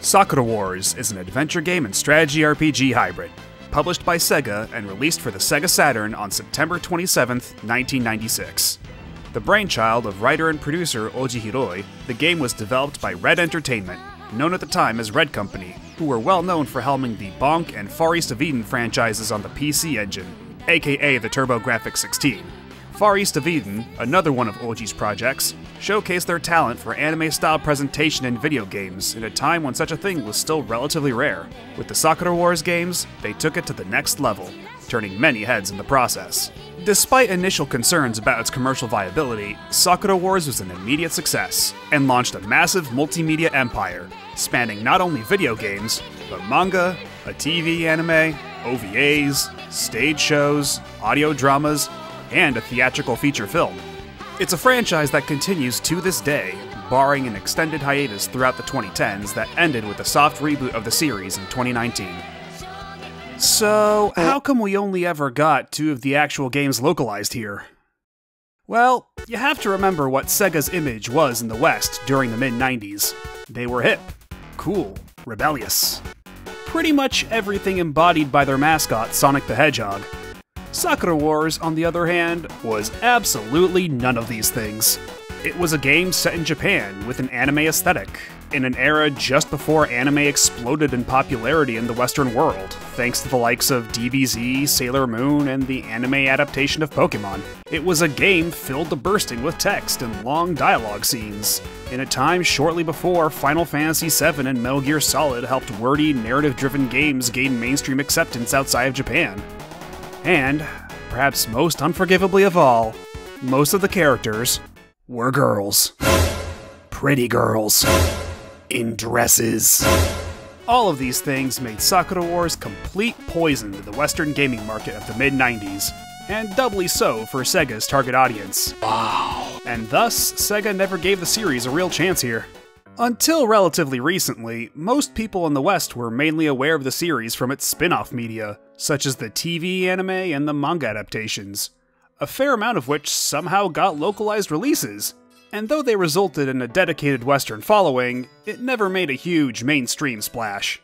Sakura Wars is an adventure game and strategy RPG hybrid, published by Sega and released for the Sega Saturn on September 27, 1996. The brainchild of writer and producer Oji Hiroi, the game was developed by Red Entertainment, known at the time as Red Company, who were well known for helming the Bonk and Far East of Eden franchises on the PC Engine, aka the TurboGrafx-16. Far East of Eden, another one of Oji's projects, showcased their talent for anime-style presentation in video games in a time when such a thing was still relatively rare. With the Sakura Wars games, they took it to the next level, turning many heads in the process. Despite initial concerns about its commercial viability, Sakura Wars was an immediate success, and launched a massive multimedia empire, spanning not only video games, but manga, a TV anime, OVAs, stage shows, audio dramas, and a theatrical feature film. It's a franchise that continues to this day, barring an extended hiatus throughout the 2010s that ended with a soft reboot of the series in 2019. So, how come we only ever got 2 of the actual games localized here? Well, you have to remember what Sega's image was in the West during the mid-90s. They were hip, cool, rebellious. Pretty much everything embodied by their mascot, Sonic the Hedgehog. Sakura Wars, on the other hand, was absolutely none of these things. It was a game set in Japan with an anime aesthetic, in an era just before anime exploded in popularity in the Western world, thanks to the likes of DBZ, Sailor Moon, and the anime adaptation of Pokemon. It was a game filled to bursting with text and long dialogue scenes, in a time shortly before Final Fantasy VII and Metal Gear Solid helped wordy, narrative-driven games gain mainstream acceptance outside of Japan. And, perhaps most unforgivably of all, most of the characters were girls. Pretty girls. In dresses. All of these things made Sakura Wars complete poison to the Western gaming market of the mid-90s, and doubly so for Sega's target audience. Wow. And thus, Sega never gave the series a real chance here. Until relatively recently, most people in the West were mainly aware of the series from its spin-off media, such as the TV anime and the manga adaptations, a fair amount of which somehow got localized releases. And though they resulted in a dedicated Western following, it never made a huge mainstream splash.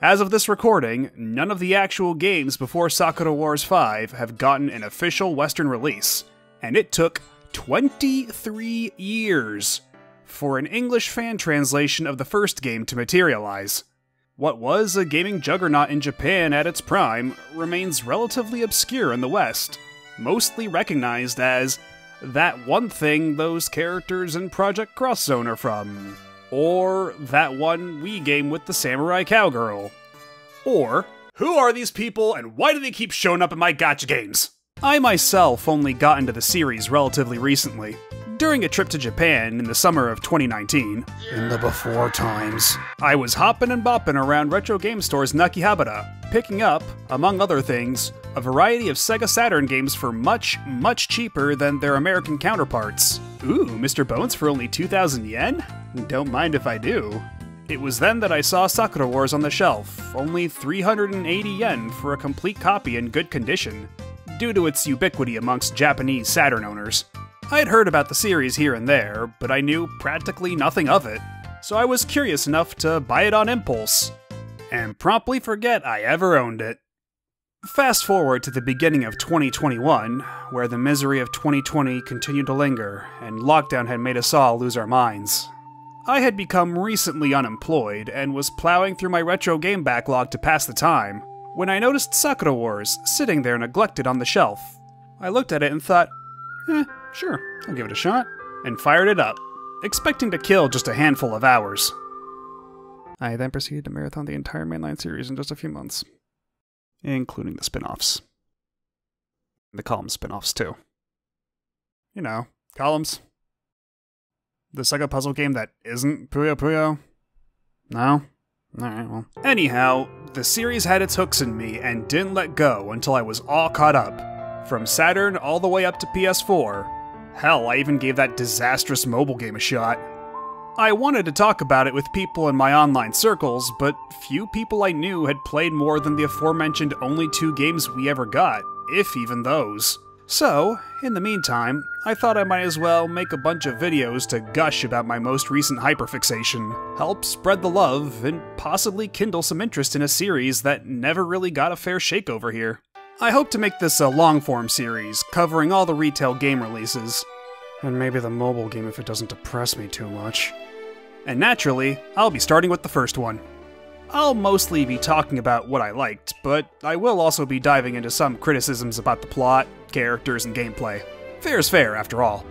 As of this recording, none of the actual games before Sakura Wars 5 have gotten an official Western release, and it took 23 years for an English fan translation of the first game to materialize. What was a gaming juggernaut in Japan at its prime remains relatively obscure in the West, mostly recognized as that one thing those characters in Project Cross Zone are from, or that one Wii game with the samurai cowgirl, or who are these people and why do they keep showing up in my gacha games? I myself only got into the series relatively recently, during a trip to Japan in the summer of 2019, in the before times. I was hopping and bopping around retro game stores in Akihabara, picking up, among other things, a variety of Sega Saturn games for much, much cheaper than their American counterparts. Ooh, Mr. Bones for only 2,000 yen? Don't mind if I do. It was then that I saw Sakura Wars on the shelf, only 380 yen for a complete copy in good condition, due to its ubiquity amongst Japanese Saturn owners. I'd heard about the series here and there, but I knew practically nothing of it, so I was curious enough to buy it on impulse, and promptly forget I ever owned it. Fast forward to the beginning of 2021, where the misery of 2020 continued to linger, and lockdown had made us all lose our minds. I had become recently unemployed, and was plowing through my retro game backlog to pass the time, when I noticed Sakura Wars sitting there neglected on the shelf. I looked at it and thought, sure, I'll give it a shot, and fired it up, expecting to kill just a handful of hours. I then proceeded to marathon the entire mainline series in just a few months, including the spin-offs. The Columns spin-offs, too. You know, Columns. The Sega puzzle game that isn't Puyo Puyo? No? Alright, well. Anyhow, the series had its hooks in me and didn't let go until I was all caught up. From Saturn all the way up to PS4. Hell, I even gave that disastrous mobile game a shot. I wanted to talk about it with people in my online circles, but few people I knew had played more than the aforementioned only 2 games we ever got, if even those. So, in the meantime, I thought I might as well make a bunch of videos to gush about my most recent hyperfixation, help spread the love, and possibly kindle some interest in a series that never really got a fair shake over here. I hope to make this a long-form series, covering all the retail game releases. And maybe the mobile game if it doesn't depress me too much. And naturally, I'll be starting with the first one. I'll mostly be talking about what I liked, but I will also be diving into some criticisms about the plot, characters, and gameplay. Fair is fair, after all.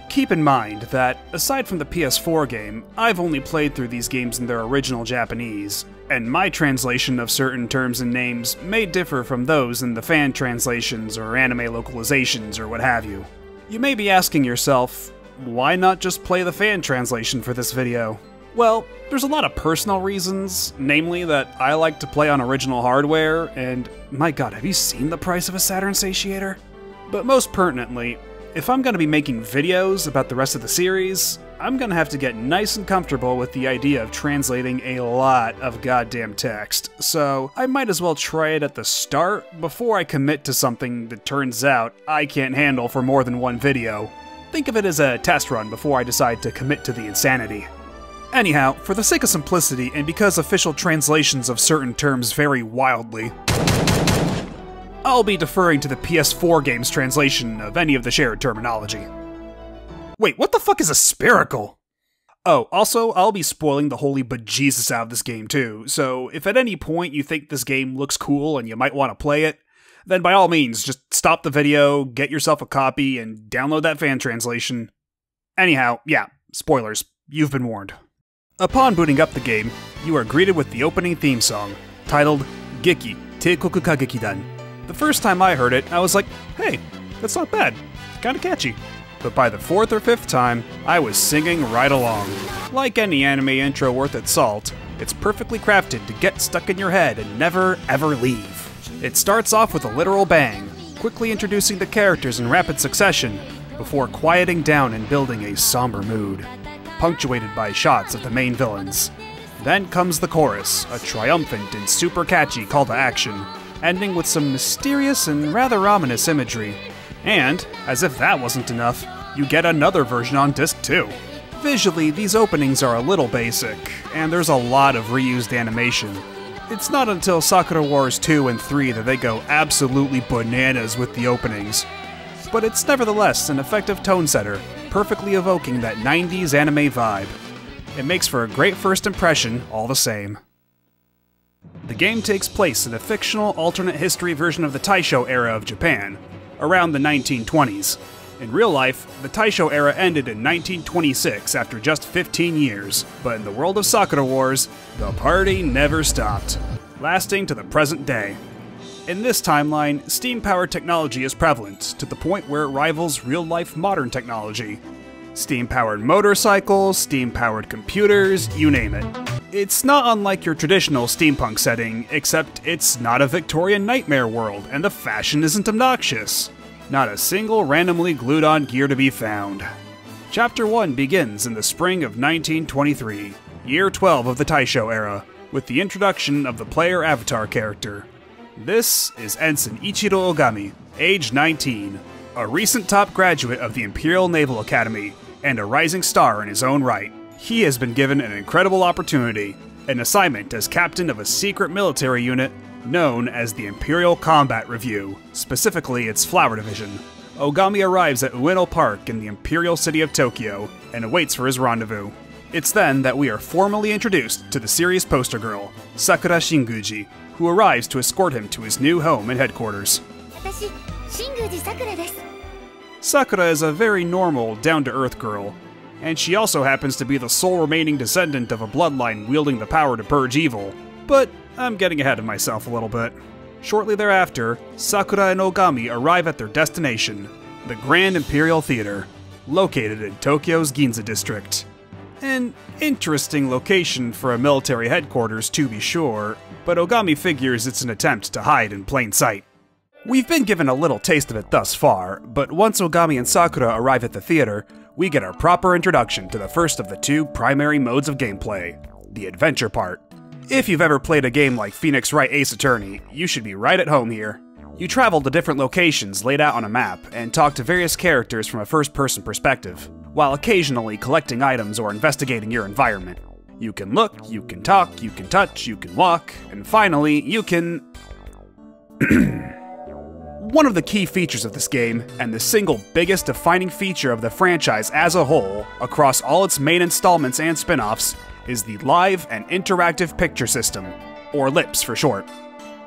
Keep in mind that, aside from the PS4 game, I've only played through these games in their original Japanese, and my translation of certain terms and names may differ from those in the fan translations or anime localizations or what have you. You may be asking yourself, why not just play the fan translation for this video? Well, there's a lot of personal reasons, namely that I like to play on original hardware, and my god, have you seen the price of a Saturn satiator? But most pertinently, if I'm going to be making videos about the rest of the series, I'm going to have to get nice and comfortable with the idea of translating a lot of goddamn text, so I might as well try it at the start before I commit to something that turns out I can't handle for more than one video. Think of it as a test run before I decide to commit to the insanity. Anyhow, for the sake of simplicity, and because official translations of certain terms vary wildly, I'll be deferring to the PS4 game's translation of any of the shared terminology. Wait, what the fuck is a spherical? Oh, also, I'll be spoiling the holy bejesus out of this game too, so if at any point you think this game looks cool and you might want to play it, then by all means, just stop the video, get yourself a copy, and download that fan translation. Anyhow, yeah, spoilers, you've been warned. Upon booting up the game, you are greeted with the opening theme song, titled Geki Teikoku Kagekidan. The first time I heard it, I was like, hey, that's not bad, it's kinda catchy. But by the fourth or fifth time, I was singing right along. Like any anime intro worth its salt, it's perfectly crafted to get stuck in your head and never ever leave. It starts off with a literal bang, quickly introducing the characters in rapid succession, before quieting down and building a somber mood, punctuated by shots of the main villains. Then comes the chorus, a triumphant and super catchy call to action, ending with some mysterious and rather ominous imagery. And, as if that wasn't enough, you get another version on disc too. Visually, these openings are a little basic, and there's a lot of reused animation. It's not until Sakura Wars 2 and 3 that they go absolutely bananas with the openings. But it's nevertheless an effective tone setter, perfectly evoking that 90s anime vibe. It makes for a great first impression all the same. The game takes place in a fictional alternate history version of the Taisho era of Japan, around the 1920s. In real life, the Taisho era ended in 1926 after just 15 years, but in the world of Sakura Wars, the party never stopped, lasting to the present day. In this timeline, steam-powered technology is prevalent, to the point where it rivals real-life modern technology. Steam-powered motorcycles, steam-powered computers, you name it. It's not unlike your traditional steampunk setting, except it's not a Victorian nightmare world, and the fashion isn't obnoxious. Not a single randomly glued-on gear to be found. Chapter 1 begins in the spring of 1923, year 12 of the Taisho era, with the introduction of the player avatar character. This is Ensign Ichiro Ogami, age 19, a recent top graduate of the Imperial Naval Academy, and a rising star in his own right. He has been given an incredible opportunity, an assignment as captain of a secret military unit known as the Imperial Combat Review, specifically its Flower Division. Ogami arrives at Ueno Park in the Imperial City of Tokyo and awaits for his rendezvous. It's then that we are formally introduced to the series poster girl, Sakura Shinguji, who arrives to escort him to his new home and headquarters. Sakura is a very normal, down-to-earth girl, and she also happens to be the sole remaining descendant of a bloodline wielding the power to purge evil. But I'm getting ahead of myself a little bit. Shortly thereafter, Sakura and Ogami arrive at their destination, the Grand Imperial Theater, located in Tokyo's Ginza district. An interesting location for a military headquarters, to be sure, but Ogami figures it's an attempt to hide in plain sight. We've been given a little taste of it thus far, but once Ogami and Sakura arrive at the theater, we get our proper introduction to the first of the two primary modes of gameplay, the adventure part. If you've ever played a game like Phoenix Wright Ace Attorney, you should be right at home here. You travel to different locations laid out on a map and talk to various characters from a first-person perspective, while occasionally collecting items or investigating your environment. You can look, you can talk, you can touch, you can walk, and finally, you can... One of the key features of this game, and the single biggest defining feature of the franchise as a whole, across all its main installments and spin-offs, is the Live and Interactive Picture System, or LIPS for short.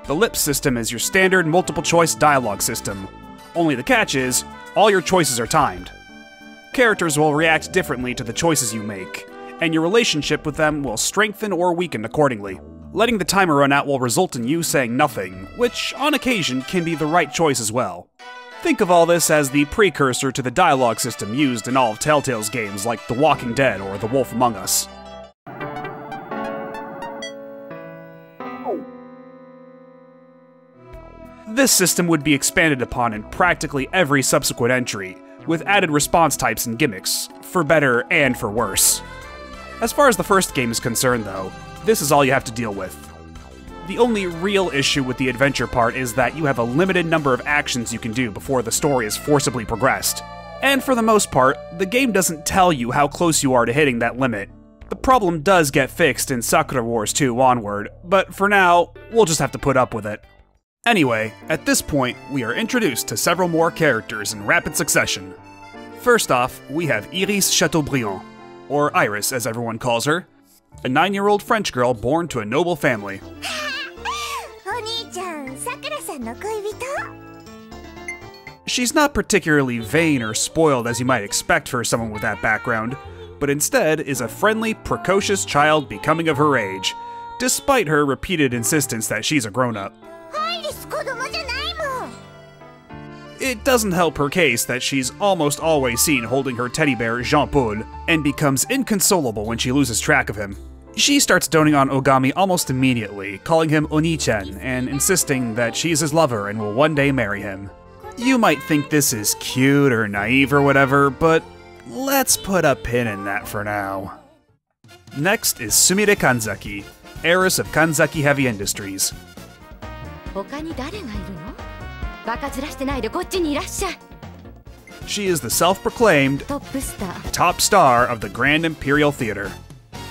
The LIPS system is your standard multiple-choice dialogue system, only the catch is, all your choices are timed. Characters will react differently to the choices you make, and your relationship with them will strengthen or weaken accordingly. Letting the timer run out will result in you saying nothing, which on occasion can be the right choice as well. Think of all this as the precursor to the dialogue system used in all of Telltale's games like The Walking Dead or The Wolf Among Us. This system would be expanded upon in practically every subsequent entry, with added response types and gimmicks, for better and for worse. As far as the first game is concerned though, this is all you have to deal with. The only real issue with the adventure part is that you have a limited number of actions you can do before the story is forcibly progressed. And for the most part, the game doesn't tell you how close you are to hitting that limit. The problem does get fixed in Sakura Wars 2 onward, but for now, we'll just have to put up with it. Anyway, at this point, we are introduced to several more characters in rapid succession. First off, we have Iris Chateaubriand, or Iris as everyone calls her, a 9-year-old French girl born to a noble family. She's not particularly vain or spoiled as you might expect for someone with that background, but instead is a friendly, precocious child becoming of her age, despite her repeated insistence that she's a grown-up. It doesn't help her case that she's almost always seen holding her teddy bear Jean-Paul, and becomes inconsolable when she loses track of him. She starts doting on Ogami almost immediately, calling him Oni-chan, and insisting that she's his lover and will one day marry him. You might think this is cute or naive or whatever, but let's put a pin in that for now. Next is Sumire Kanzaki, heiress of Kanzaki Heavy Industries. She is the self-proclaimed top star of the Grand Imperial Theater.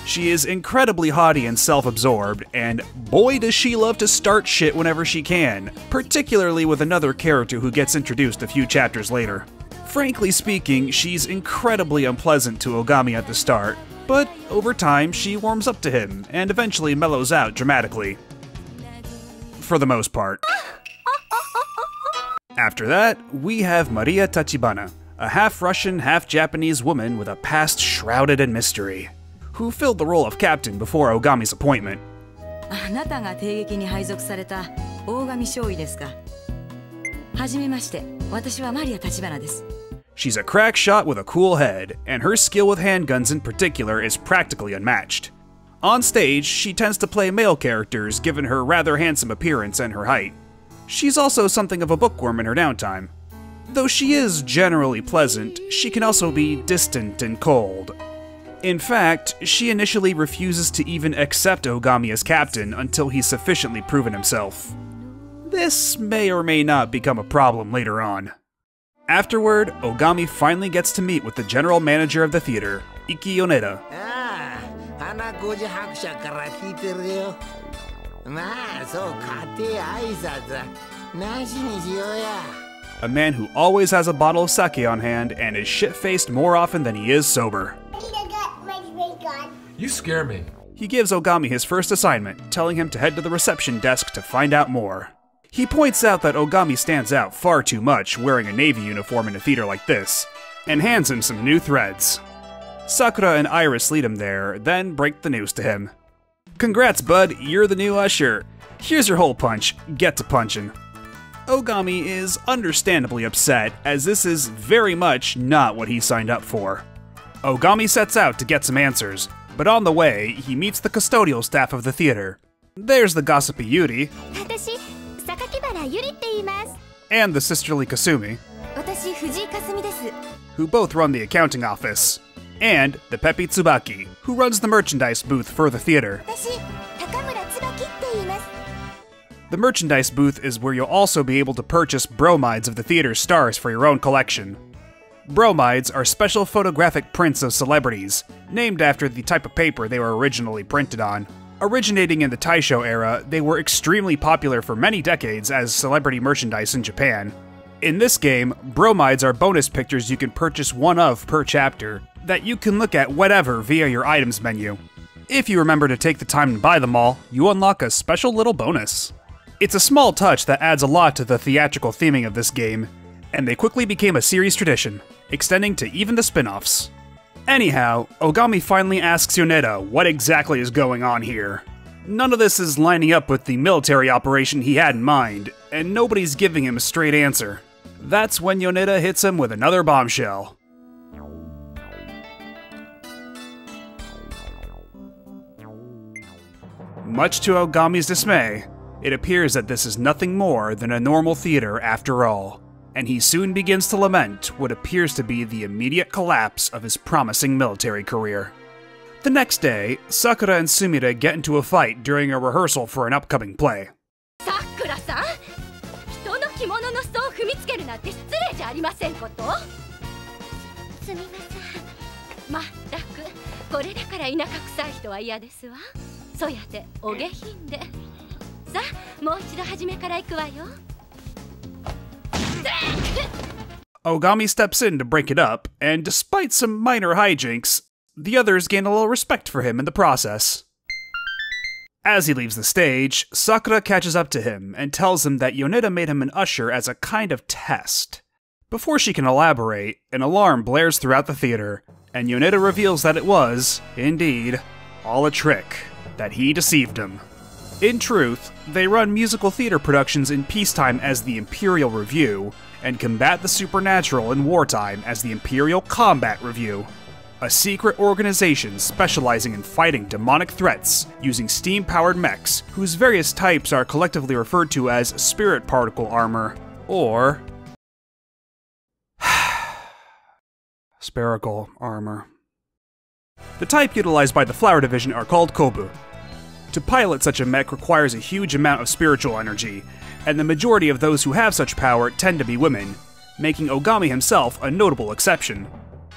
She is incredibly haughty and self-absorbed, and boy does she love to start shit whenever she can, particularly with another character who gets introduced a few chapters later. Frankly speaking, she's incredibly unpleasant to Ogami at the start, but over time she warms up to him, and eventually mellows out dramatically. For the most part. After that, we have Maria Tachibana, a half-Russian, half-Japanese woman with a past shrouded in mystery, who filled the role of captain before Ogami's appointment. She's a crack shot with a cool head, and her skill with handguns in particular is practically unmatched. On stage, she tends to play male characters given her rather handsome appearance and her height. She's also something of a bookworm in her downtime. Though she is generally pleasant, she can also be distant and cold. In fact, she initially refuses to even accept Ogami as captain until he's sufficiently proven himself. This may or may not become a problem later on. Afterward, Ogami finally gets to meet with the general manager of the theater, Iki Yoneda. A man who always has a bottle of sake on hand and is shit-faced more often than he is sober. You scare me. He gives Ogami his first assignment, telling him to head to the reception desk to find out more. He points out that Ogami stands out far too much wearing a Navy uniform in a theater like this, and hands him some new threads. Sakura and Iris lead him there, then break the news to him. Congrats, bud, you're the new usher. Here's your hole punch, get to punching. Ogami is understandably upset, as this is very much not what he signed up for. Ogami sets out to get some answers, but on the way, he meets the custodial staff of the theater. There's the gossipy Yuri, and the sisterly Kasumi, who both run the accounting office, and the peppy Tsubaki, who runs the merchandise booth for the theater. The merchandise booth is where you'll also be able to purchase bromides of the theater's stars for your own collection. Bromides are special photographic prints of celebrities, named after the type of paper they were originally printed on. Originating in the Taisho era, they were extremely popular for many decades as celebrity merchandise in Japan. In this game, bromides are bonus pictures you can purchase one of per chapter, that you can look at whenever via your items menu. If you remember to take the time to buy them all, you unlock a special little bonus. It's a small touch that adds a lot to the theatrical theming of this game, and they quickly became a series tradition, extending to even the spin-offs. Anyhow, Ogami finally asks Yoneda what exactly is going on here. None of this is lining up with the military operation he had in mind, and nobody's giving him a straight answer. That's when Yoneda hits him with another bombshell. Much to Ogami's dismay, it appears that this is nothing more than a normal theater after all, and he soon begins to lament what appears to be the immediate collapse of his promising military career. The next day, Sakura and Sumire get into a fight during a rehearsal for an upcoming play. Sakura-san? 人の着物の裾を踏みつけるなんて失礼じゃありませんこと？すみません。まったく、これだから田舎臭い人は嫌ですわ。そやてお下品で。さあ、もう一度初めから行くわよ。Ogami steps in to break it up, and despite some minor hijinks, the others gain a little respect for him in the process. As he leaves the stage, Sakura catches up to him and tells him that Yoneda made him an usher as a kind of test. Before she can elaborate, an alarm blares throughout the theater, and Yoneda reveals that it was, indeed, all a trick, that he deceived him. In truth, they run musical theater productions in peacetime as the Imperial Review, and combat the supernatural in wartime as the Imperial Combat Review, a secret organization specializing in fighting demonic threats using steam-powered mechs whose various types are collectively referred to as spirit particle armor, or spherical armor. The type utilized by the Flower Division are called Kobu. To pilot such a mech requires a huge amount of spiritual energy, and the majority of those who have such power tend to be women, making Ogami himself a notable exception.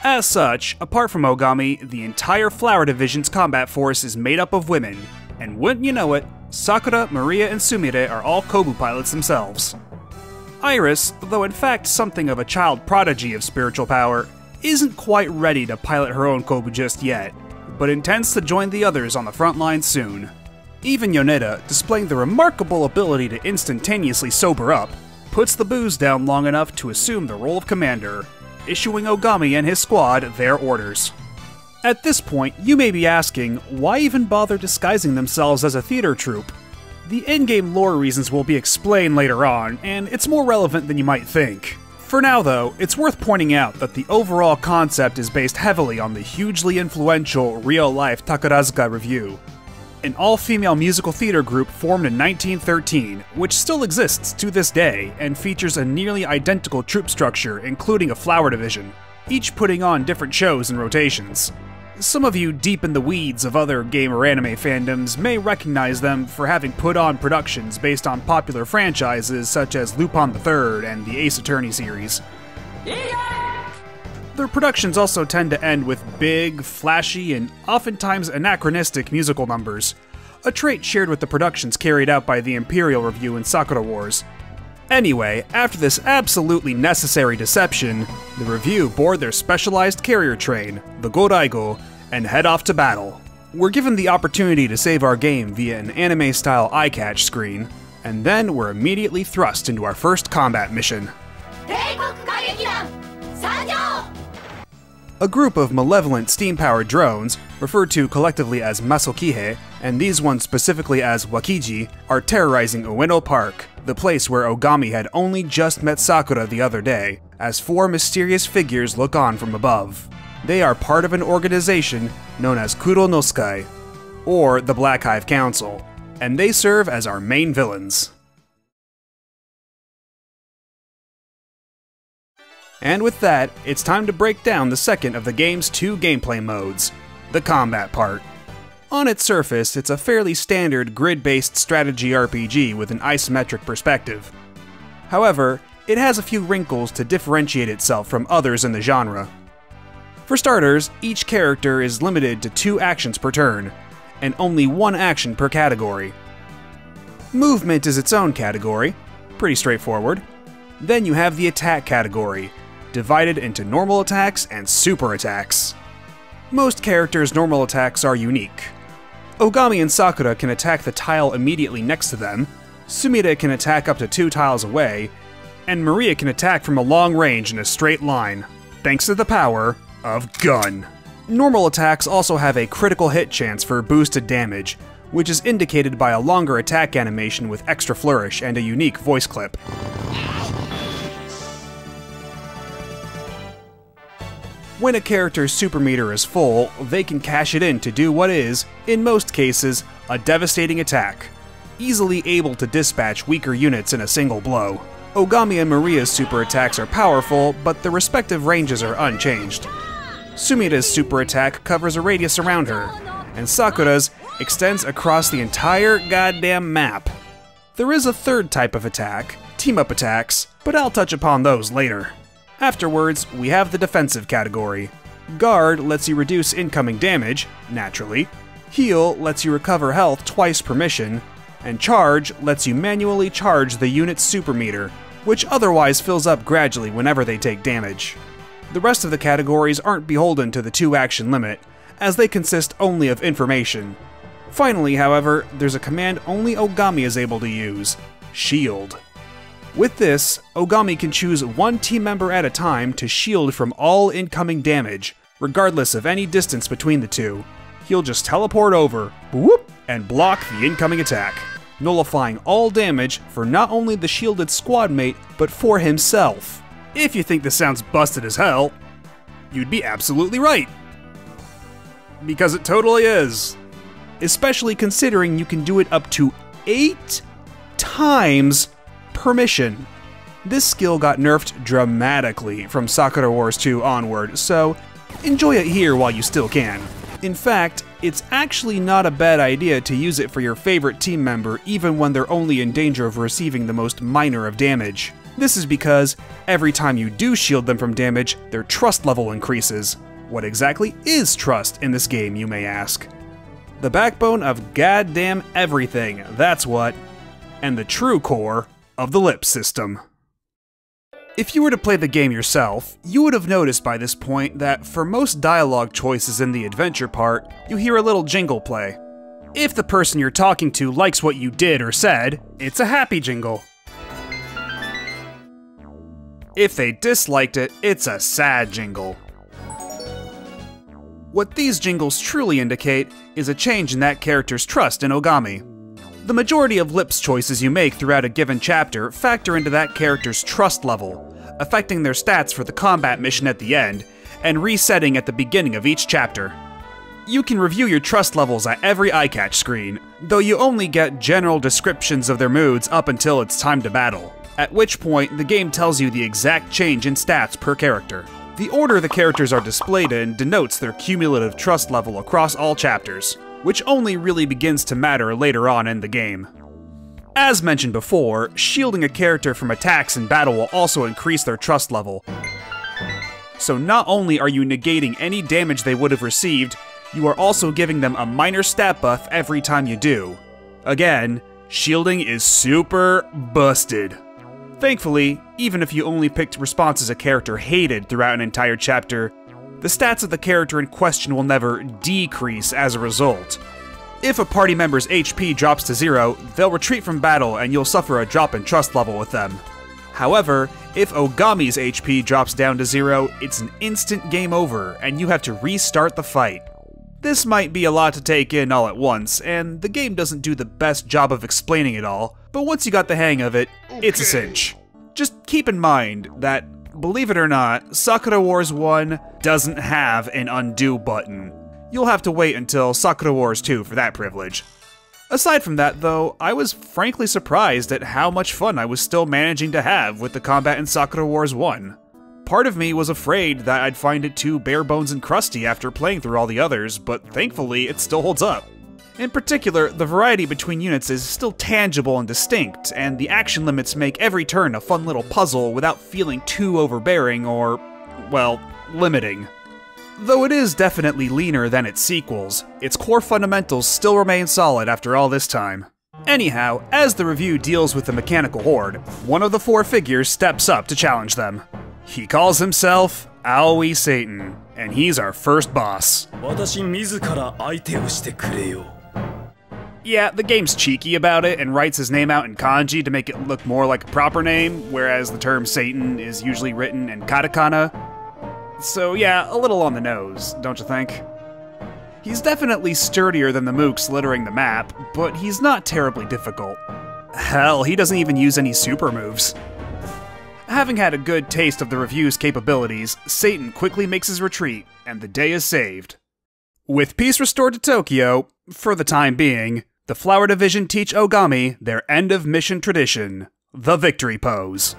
As such, apart from Ogami, the entire Flower Division's combat force is made up of women, and wouldn't you know it, Sakura, Maria, and Sumire are all Kobu pilots themselves. Iris, though in fact something of a child prodigy of spiritual power, isn't quite ready to pilot her own Kobu just yet, but intends to join the others on the front lines soon. Even Yoneda, displaying the remarkable ability to instantaneously sober up, puts the booze down long enough to assume the role of commander, issuing Ogami and his squad their orders. At this point, you may be asking, why even bother disguising themselves as a theater troupe? The in-game lore reasons will be explained later on, and it's more relevant than you might think. For now though, it's worth pointing out that the overall concept is based heavily on the hugely influential real-life Takarazuka Review, an all-female musical theater group formed in 1913, which still exists to this day and features a nearly identical troupe structure, including a flower division, each putting on different shows and rotations. Some of you deep in the weeds of other game or anime fandoms may recognize them for having put on productions based on popular franchises such as Lupin III and the Ace Attorney series. Their productions also tend to end with big, flashy, and oftentimes anachronistic musical numbers, a trait shared with the productions carried out by the Imperial Review and Sakura Wars. Anyway, after this absolutely necessary deception, the Review board their specialized carrier train, the Godaigo, and head off to battle. We're given the opportunity to save our game via an anime-style eye-catch screen, and then we're immediately thrust into our first combat mission. A group of malevolent steam-powered drones, referred to collectively as Masokihe, and these ones specifically as Wakiji, are terrorizing Ueno Park, the place where Ogami had only just met Sakura the other day, as four mysterious figures look on from above. They are part of an organization known as Kuro no Sky, or the Black Hive Council, and they serve as our main villains. And with that, it's time to break down the second of the game's two gameplay modes, the combat part. On its surface, it's a fairly standard grid-based strategy RPG with an isometric perspective. However, it has a few wrinkles to differentiate itself from others in the genre. For starters, each character is limited to 2 actions per turn, and only 1 action per category. Movement is its own category, pretty straightforward. Then you have the attack category, divided into normal attacks and super attacks. Most characters' normal attacks are unique. Ogami and Sakura can attack the tile immediately next to them, Sumida can attack up to 2 tiles away, and Maria can attack from a long range in a straight line, thanks to the power of gun. Normal attacks also have a critical hit chance for boosted damage, which is indicated by a longer attack animation with extra flourish and a unique voice clip. When a character's super meter is full, they can cash it in to do what is, in most cases, a devastating attack, easily able to dispatch weaker units in a single blow. Ogami and Maria's super attacks are powerful, but the respective ranges are unchanged. Sumida's super attack covers a radius around her, and Sakura's extends across the entire goddamn map. There is a third type of attack, team-up attacks, but I'll touch upon those later. Afterwards, we have the defensive category. Guard lets you reduce incoming damage, naturally. Heal lets you recover health twice per mission, and Charge lets you manually charge the unit's super meter, which otherwise fills up gradually whenever they take damage. The rest of the categories aren't beholden to the 2-action limit, as they consist only of information. Finally, however, there's a command only Ogami is able to use: Shield. With this, Ogami can choose 1 team member at a time to shield from all incoming damage, regardless of any distance between the two. He'll just teleport over, whoop, and block the incoming attack, nullifying all damage for not only the shielded squad mate, but for himself. If you think this sounds busted as hell, you'd be absolutely right. Because it totally is. Especially considering you can do it up to 8 times per mission. This skill got nerfed dramatically from Sakura Wars 2 onward, so enjoy it here while you still can. In fact, it's actually not a bad idea to use it for your favorite team member even when they're only in danger of receiving the most minor of damage. This is because every time you do shield them from damage, their trust level increases. What exactly is trust in this game, you may ask? The backbone of goddamn everything, that's what. And the true core of the lip system. If you were to play the game yourself, you would have noticed by this point that for most dialogue choices in the adventure part, you hear a little jingle play. If the person you're talking to likes what you did or said, it's a happy jingle. If they disliked it, it's a sad jingle. What these jingles truly indicate is a change in that character's trust in Ogami. The majority of lips choices you make throughout a given chapter factor into that character's trust level, affecting their stats for the combat mission at the end, and resetting at the beginning of each chapter. You can review your trust levels at every eye-catch screen, though you only get general descriptions of their moods up until it's time to battle, at which point the game tells you the exact change in stats per character. The order the characters are displayed in denotes their cumulative trust level across all chapters, which only really begins to matter later on in the game. As mentioned before, shielding a character from attacks in battle will also increase their trust level. So not only are you negating any damage they would have received, you are also giving them a minor stat buff every time you do. Again, shielding is super busted. Thankfully, even if you only picked responses a character hated throughout an entire chapter, the stats of the character in question will never decrease as a result. If a party member's HP drops to 0, they'll retreat from battle and you'll suffer a drop in trust level with them. However, if Ogami's HP drops down to 0, it's an instant game over and you have to restart the fight. This might be a lot to take in all at once, and the game doesn't do the best job of explaining it all, but once you got the hang of it, it's a cinch. Just keep in mind that, believe it or not, Sakura Wars 1 doesn't have an undo button. You'll have to wait until Sakura Wars 2 for that privilege. Aside from that though, I was frankly surprised at how much fun I was still managing to have with the combat in Sakura Wars 1. Part of me was afraid that I'd find it too bare bones and crusty after playing through all the others, but thankfully it still holds up. In particular, the variety between units is still tangible and distinct, and the action limits make every turn a fun little puzzle without feeling too overbearing or, well, limiting. Though it is definitely leaner than its sequels, its core fundamentals still remain solid after all this time. Anyhow, as the review deals with the mechanical horde, one of the four figures steps up to challenge them. He calls himself Aoi Satan, and he's our first boss. Yeah, the game's cheeky about it and writes his name out in kanji to make it look more like a proper name, whereas the term Satan is usually written in katakana. So yeah, a little on the nose, don't you think? He's definitely sturdier than the mooks littering the map, but he's not terribly difficult. Hell, he doesn't even use any super moves. Having had a good taste of the review's capabilities, Satan quickly makes his retreat, and the day is saved. With peace restored to Tokyo, for the time being, the Flower Division teach Ogami their end-of-mission tradition, the victory pose.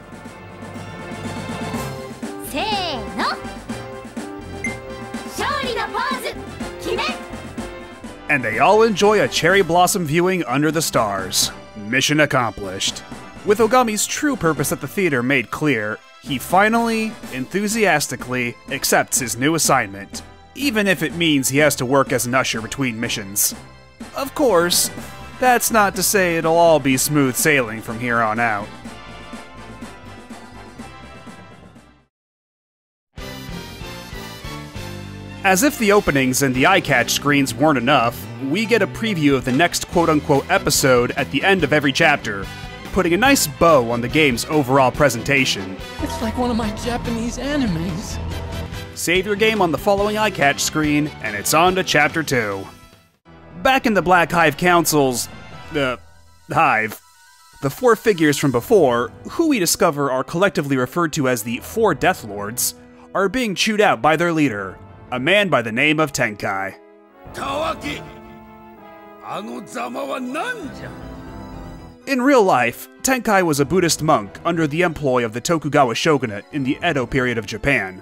And they all enjoy a cherry blossom viewing under the stars. Mission accomplished. With Ogami's true purpose at the theater made clear, he finally, enthusiastically, accepts his new assignment, even if it means he has to work as an usher between missions. Of course, that's not to say it'll all be smooth sailing from here on out. As if the openings and the eye-catch screens weren't enough, we get a preview of the next quote-unquote episode at the end of every chapter, putting a nice bow on the game's overall presentation. It's like one of my Japanese animes. Save your game on the following eye-catch screen, and it's on to Chapter 2. Back in the Black Hive Council's... hive. The four figures from before, who we discover are collectively referred to as the Four Death Lords, are being chewed out by their leader, a man by the name of Tenkai. In real life, Tenkai was a Buddhist monk under the employ of the Tokugawa shogunate in the Edo period of Japan.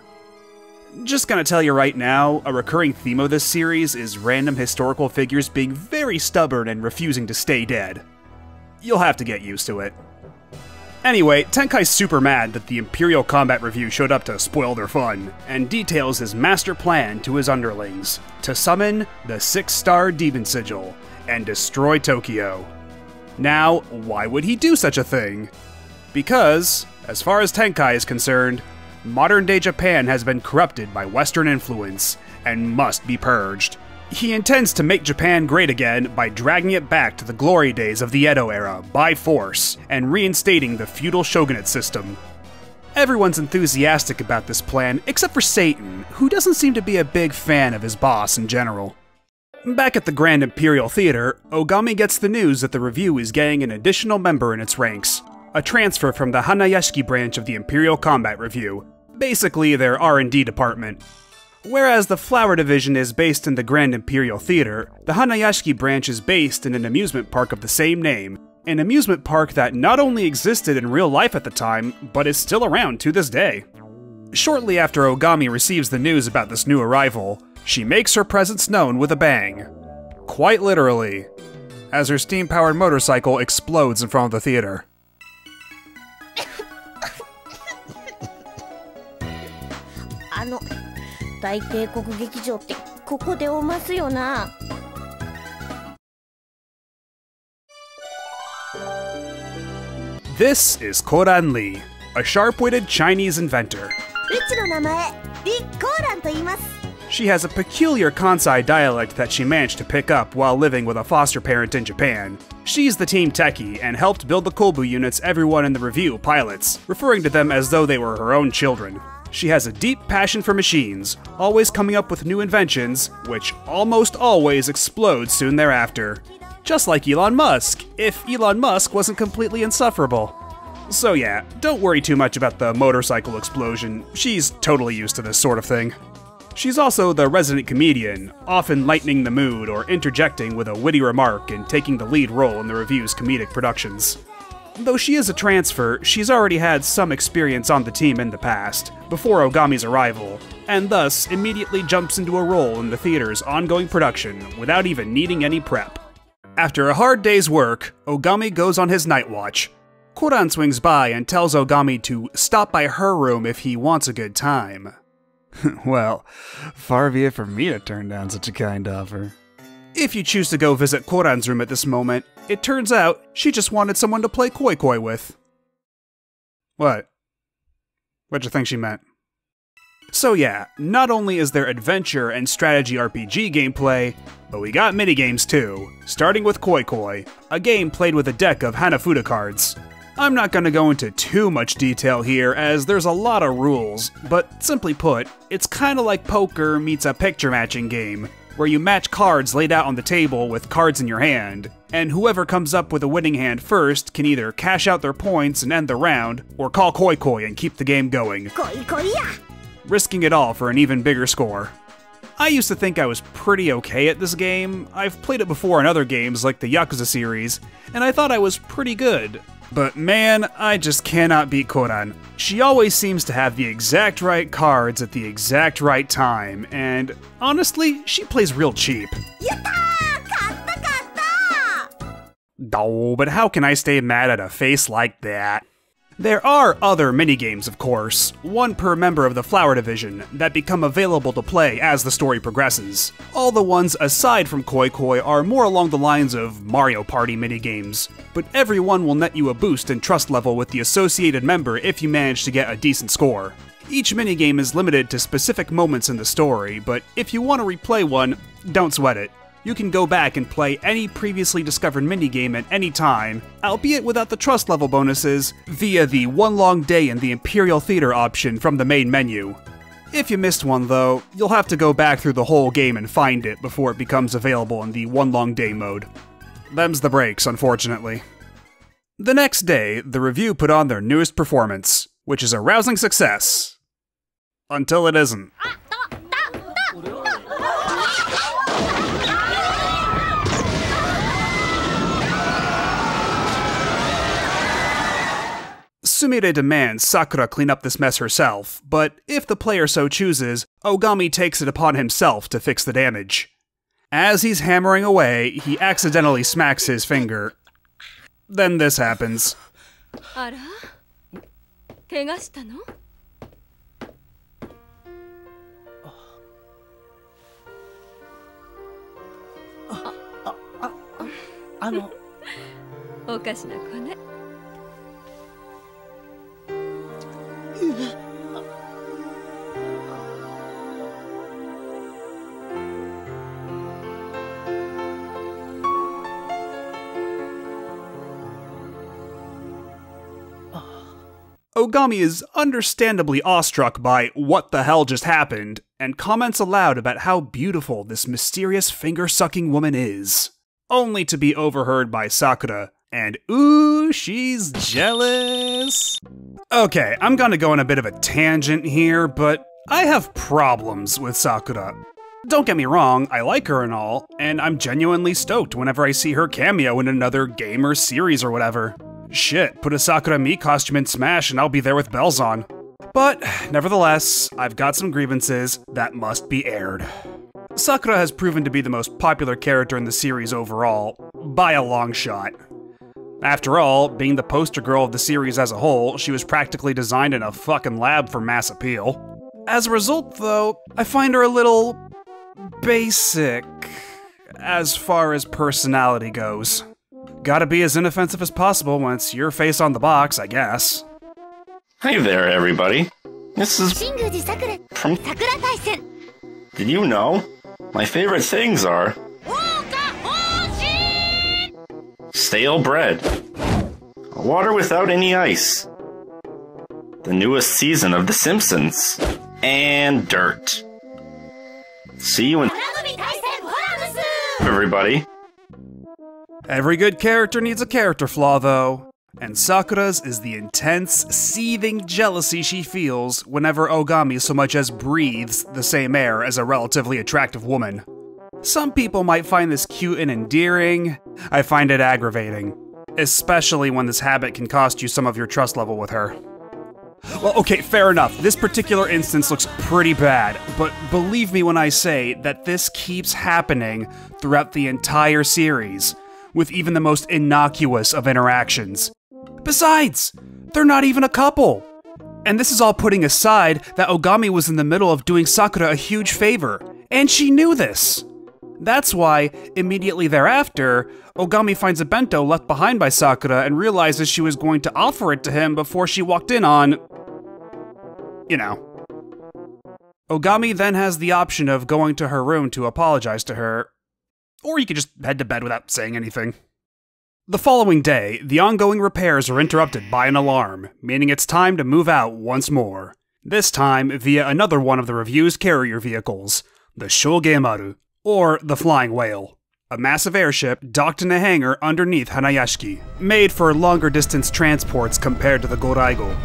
Just gonna tell you right now, a recurring theme of this series is random historical figures being very stubborn and refusing to stay dead. You'll have to get used to it. Anyway, Tenkai's super mad that the Imperial Combat Review showed up to spoil their fun, and details his master plan to his underlings, to summon the 6-star Demon Sigil, and destroy Tokyo. Now, why would he do such a thing? Because, as far as Tenkai is concerned, modern-day Japan has been corrupted by Western influence, and must be purged. He intends to make Japan great again by dragging it back to the glory days of the Edo era by force, and reinstating the feudal shogunate system. Everyone's enthusiastic about this plan, except for Satan, who doesn't seem to be a big fan of his boss in general. Back at the Grand Imperial Theater, Ogami gets the news that the review is getting an additional member in its ranks, a transfer from the Hanayashiki branch of the Imperial Combat Review, basically their R&D department. Whereas the Flower Division is based in the Grand Imperial Theater, the Hanayashiki branch is based in an amusement park of the same name, an amusement park that not only existed in real life at the time, but is still around to this day. Shortly after Ogami receives the news about this new arrival, she makes her presence known with a bang. Quite literally, as her steam-powered motorcycle explodes in front of the theater. 大帝国劇場ってここでおますよな。This is Koran Lee, a sharp-witted Chinese inventor. うちの名前リ・コーランと言います。 She has a peculiar Kansai dialect that she managed to pick up while living with a foster parent in Japan. She's the team techie and helped build the Kobu units everyone in the review pilots, referring to them as though they were her own children. She has a deep passion for machines, always coming up with new inventions, which almost always explode soon thereafter. Just like Elon Musk, if Elon Musk wasn't completely insufferable. So yeah, don't worry too much about the motorcycle explosion, she's totally used to this sort of thing. She's also the resident comedian, often lightening the mood or interjecting with a witty remark and taking the lead role in the review's comedic productions. Though she is a transfer, she's already had some experience on the team in the past, before Ogami's arrival, and thus immediately jumps into a role in the theater's ongoing production without even needing any prep. After a hard day's work, Ogami goes on his night watch. Koran swings by and tells Ogami to stop by her room if he wants a good time. Well, far be it from me to turn down such a kind offer. If you choose to go visit Koran's room at this moment, it turns out she just wanted someone to play koi koi with. What? What'd you think she meant? So yeah, not only is there adventure and strategy RPG gameplay, but we got minigames too, starting with Koi Koi, a game played with a deck of Hanafuda cards. I'm not going to go into too much detail here as there's a lot of rules, but simply put, it's kinda like poker meets a picture matching game, where you match cards laid out on the table with cards in your hand, and whoever comes up with a winning hand first can either cash out their points and end the round, or call Koi Koi and keep the game going. Koi koi ya! Risking it all for an even bigger score. I used to think I was pretty okay at this game. I've played it before in other games like the Yakuza series, and I thought I was pretty good. But man, I just cannot beat Koran. She always seems to have the exact right cards at the exact right time, and honestly, she plays real cheap. Yatta! Katta katta! Oh, but how can I stay mad at a face like that? There are other minigames, of course, one per member of the Flower Division, that become available to play as the story progresses. All the ones aside from Koi Koi are more along the lines of Mario Party minigames, but every one will net you a boost in trust level with the associated member if you manage to get a decent score. Each minigame is limited to specific moments in the story, but if you want to replay one, don't sweat it. You can go back and play any previously discovered minigame at any time, albeit without the trust level bonuses, via the One Long Day in the Imperial Theater option from the main menu. If you missed one though, you'll have to go back through the whole game and find it before it becomes available in the One Long Day mode. Them's the breaks, unfortunately. The next day, the review put on their newest performance, which is a rousing success. Until it isn't. Sumire demands Sakura clean up this mess herself, but if the player so chooses, Ogami takes it upon himself to fix the damage. As he's hammering away, he accidentally smacks his finger. Then this happens. あら？怪我したの？おかしな子ね。Ogami is understandably awestruck by what the hell just happened, and comments aloud about how beautiful this mysterious finger-sucking woman is. Only to be overheard by Sakura, and ooh, she's jealous. Okay, I'm gonna go on a bit of a tangent here, but I have problems with Sakura. Don't get me wrong, I like her and all, and I'm genuinely stoked whenever I see her cameo in another game or series or whatever. Shit, put a Sakura Mii costume in Smash and I'll be there with bells on. But, nevertheless, I've got some grievances that must be aired. Sakura has proven to be the most popular character in the series overall, by a long shot. After all, being the poster girl of the series as a whole, she was practically designed in a fucking lab for mass appeal. As a result, though, I find her a little basic as far as personality goes. Gotta be as inoffensive as possible when it's your face on the box, I guess. Hi there, everybody. This is Sakura from... Taisen. Did you know? My favorite things are... stale bread, water without any ice, the newest season of The Simpsons, and dirt. See you in... everybody. Every good character needs a character flaw, though, and Sakura's is the intense, seething jealousy she feels whenever Ogami so much as breathes the same air as a relatively attractive woman. Some people might find this cute and endearing. I find it aggravating, especially when this habit can cost you some of your trust level with her. Well, okay, fair enough. This particular instance looks pretty bad, but believe me when I say that this keeps happening throughout the entire series. with even the most innocuous of interactions. Besides, they're not even a couple! And this is all putting aside that Ogami was in the middle of doing Sakura a huge favor, and she knew this! That's why, immediately thereafter, Ogami finds a bento left behind by Sakura and realizes she was going to offer it to him before she walked in on... you know. Ogami then has the option of going to her room to apologize to her, or you could just head to bed without saying anything. The following day, the ongoing repairs are interrupted by an alarm, meaning it's time to move out once more. This time via another one of the review's carrier vehicles, the Shogemaru, or the Flying Whale, a massive airship docked in a hangar underneath Hanayashiki, made for longer distance transports compared to the Goraigo.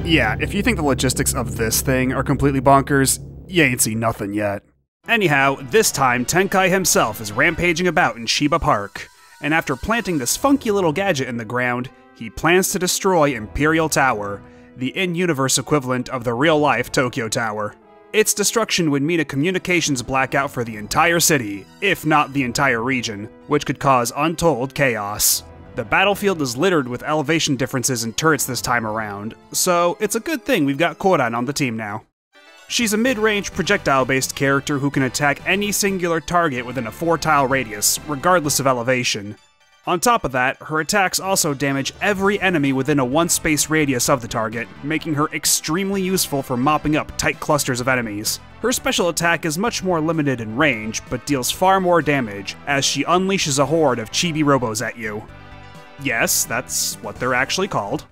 Yeah, if you think the logistics of this thing are completely bonkers, you ain't seen nothing yet. Anyhow, this time Tenkai himself is rampaging about in Shiba Park, and after planting this funky little gadget in the ground, he plans to destroy Imperial Tower, the in-universe equivalent of the real-life Tokyo Tower. Its destruction would mean a communications blackout for the entire city, if not the entire region, which could cause untold chaos. The battlefield is littered with elevation differences in turrets this time around, so it's a good thing we've got Koran on the team now. She's a mid-range projectile-based character who can attack any singular target within a 4-tile radius, regardless of elevation. On top of that, her attacks also damage every enemy within a 1-space radius of the target, making her extremely useful for mopping up tight clusters of enemies. Her special attack is much more limited in range, but deals far more damage, as she unleashes a horde of chibi robos at you. Yes, that's what they're actually called.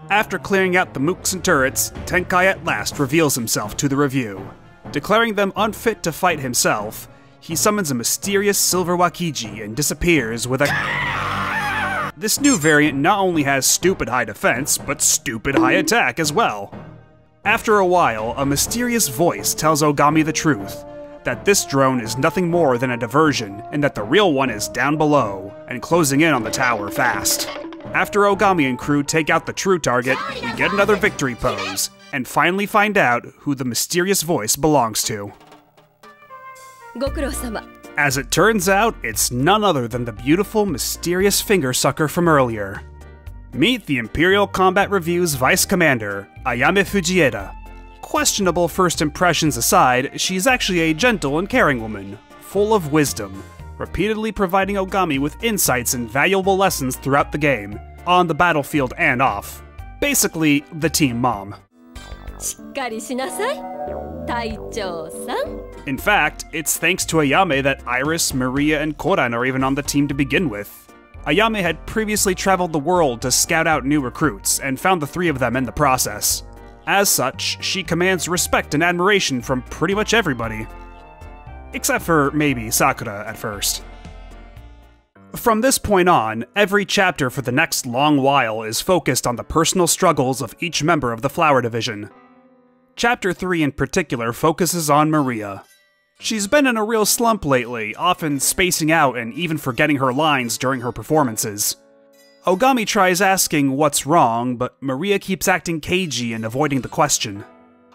After clearing out the mooks and turrets, Tenkai at last reveals himself to the review. Declaring them unfit to fight himself, he summons a mysterious silver Wakiji and disappears with a... This new variant not only has stupid high defense, but stupid high attack as well. After a while, a mysterious voice tells Ogami the truth, that this drone is nothing more than a diversion, and that the real one is down below, and closing in on the tower fast. After Ogami and crew take out the true target, we get another victory pose, and finally find out who the mysterious voice belongs to. As it turns out, it's none other than the beautiful, mysterious finger sucker from earlier. Meet the Imperial Combat Review's Vice Commander, Ayame Fujieda. Questionable first impressions aside, she's actually a gentle and caring woman, full of wisdom, repeatedly providing Ogami with insights and valuable lessons throughout the game, on the battlefield and off. Basically, the team mom. In fact, it's thanks to Ayame that Iris, Maria, and Koran are even on the team to begin with. Ayame had previously traveled the world to scout out new recruits, and found the 3 of them in the process. As such, she commands respect and admiration from pretty much everybody. Except for maybe Sakura at first. From this point on, every chapter for the next long while is focused on the personal struggles of each member of the Flower Division. Chapter 3 in particular focuses on Maria. She's been in a real slump lately, often spacing out and even forgetting her lines during her performances. Ogami tries asking what's wrong, but Maria keeps acting cagey and avoiding the question.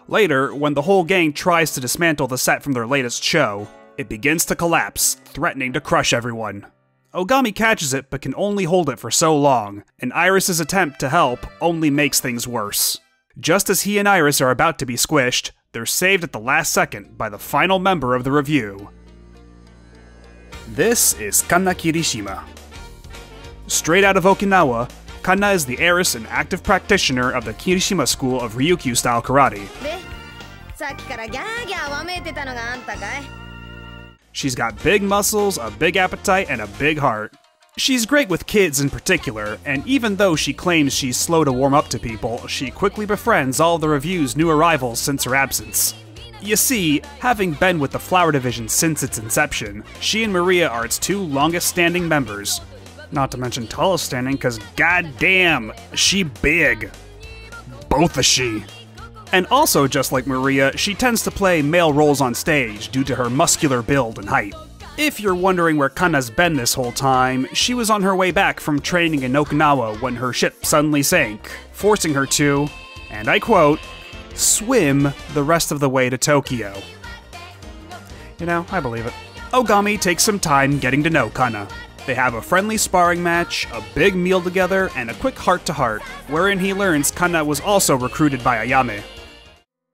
Later, when the whole gang tries to dismantle the set from their latest show, it begins to collapse, threatening to crush everyone. Ogami catches it but can only hold it for so long, and Iris's attempt to help only makes things worse. Just as he and Iris are about to be squished, they're saved at the last second by the final member of the review. This is Kanna Kirishima. Straight out of Okinawa, Kanna is the heiress and active practitioner of the Kirishima school of Ryukyu-style karate. She's got big muscles, a big appetite, and a big heart. She's great with kids in particular, and even though she claims she's slow to warm up to people, she quickly befriends all the review's new arrivals since her absence. You see, having been with the Flower Division since its inception, she and Maria are its 2 longest-standing members. Not to mention tallest standing, cause goddamn, she big. Both is she. And also, just like Maria, she tends to play male roles on stage due to her muscular build and height. If you're wondering where Kana's been this whole time, she was on her way back from training in Okinawa when her ship suddenly sank, forcing her to, and I quote, swim the rest of the way to Tokyo. You know, I believe it. Ogami takes some time getting to know Kana. They have a friendly sparring match, a big meal together, and a quick heart-to-heart, wherein he learns Kana was also recruited by Ayame.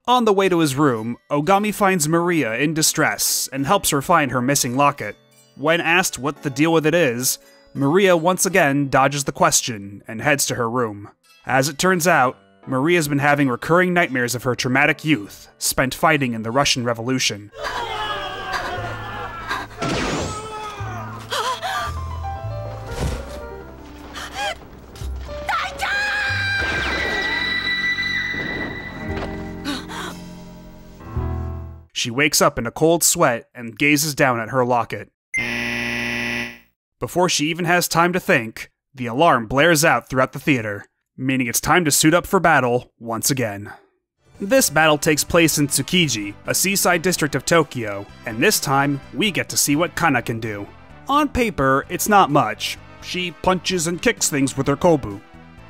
On the way to his room, Ogami finds Maria in distress and helps her find her missing locket. When asked what the deal with it is, Maria once again dodges the question and heads to her room. As it turns out, Maria's been having recurring nightmares of her traumatic youth, spent fighting in the Russian Revolution. She wakes up in a cold sweat and gazes down at her locket. Before she even has time to think, the alarm blares out throughout the theater, meaning it's time to suit up for battle once again. This battle takes place in Tsukiji, a seaside district of Tokyo, and this time, we get to see what Kana can do. On paper, it's not much. She punches and kicks things with her kobu.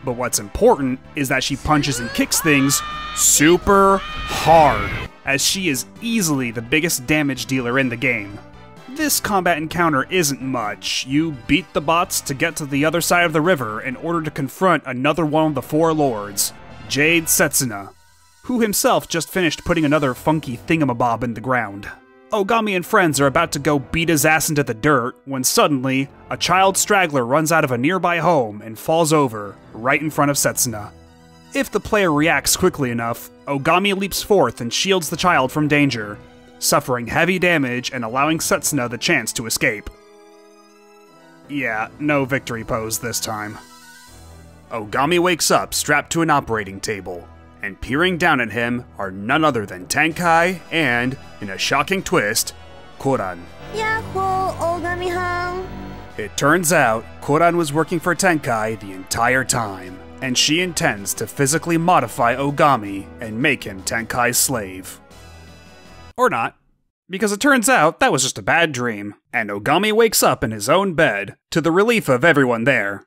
But what's important is that she punches and kicks things super hard, as she is easily the biggest damage dealer in the game. This combat encounter isn't much. You beat the bots to get to the other side of the river in order to confront another one of the four lords, Jade Setsuna, who himself just finished putting another funky thingamabob in the ground. Ogami and friends are about to go beat his ass into the dirt when suddenly, a child straggler runs out of a nearby home and falls over, right in front of Setsuna. If the player reacts quickly enough, Ogami leaps forth and shields the child from danger, suffering heavy damage and allowing Setsuna the chance to escape. Yeah, no victory pose this time. Ogami wakes up strapped to an operating table, and peering down at him are none other than Tenkai and, in a shocking twist, Koran. Yahoo, Ogami-han! It turns out, Koran was working for Tenkai the entire time, and she intends to physically modify Ogami and make him Tenkai's slave. Or not, because it turns out that was just a bad dream, and Ogami wakes up in his own bed, to the relief of everyone there.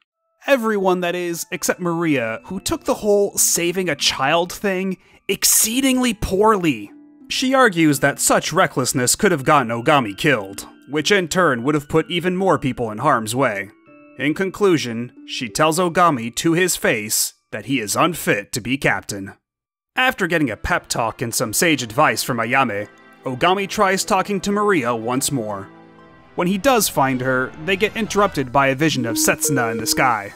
Everyone, that is, except Maria, who took the whole saving a child thing exceedingly poorly. She argues that such recklessness could have gotten Ogami killed, which in turn would have put even more people in harm's way. In conclusion, she tells Ogami to his face that he is unfit to be captain. After getting a pep talk and some sage advice from Ayame, Ogami tries talking to Maria once more. When he does find her, they get interrupted by a vision of Setsuna in the sky.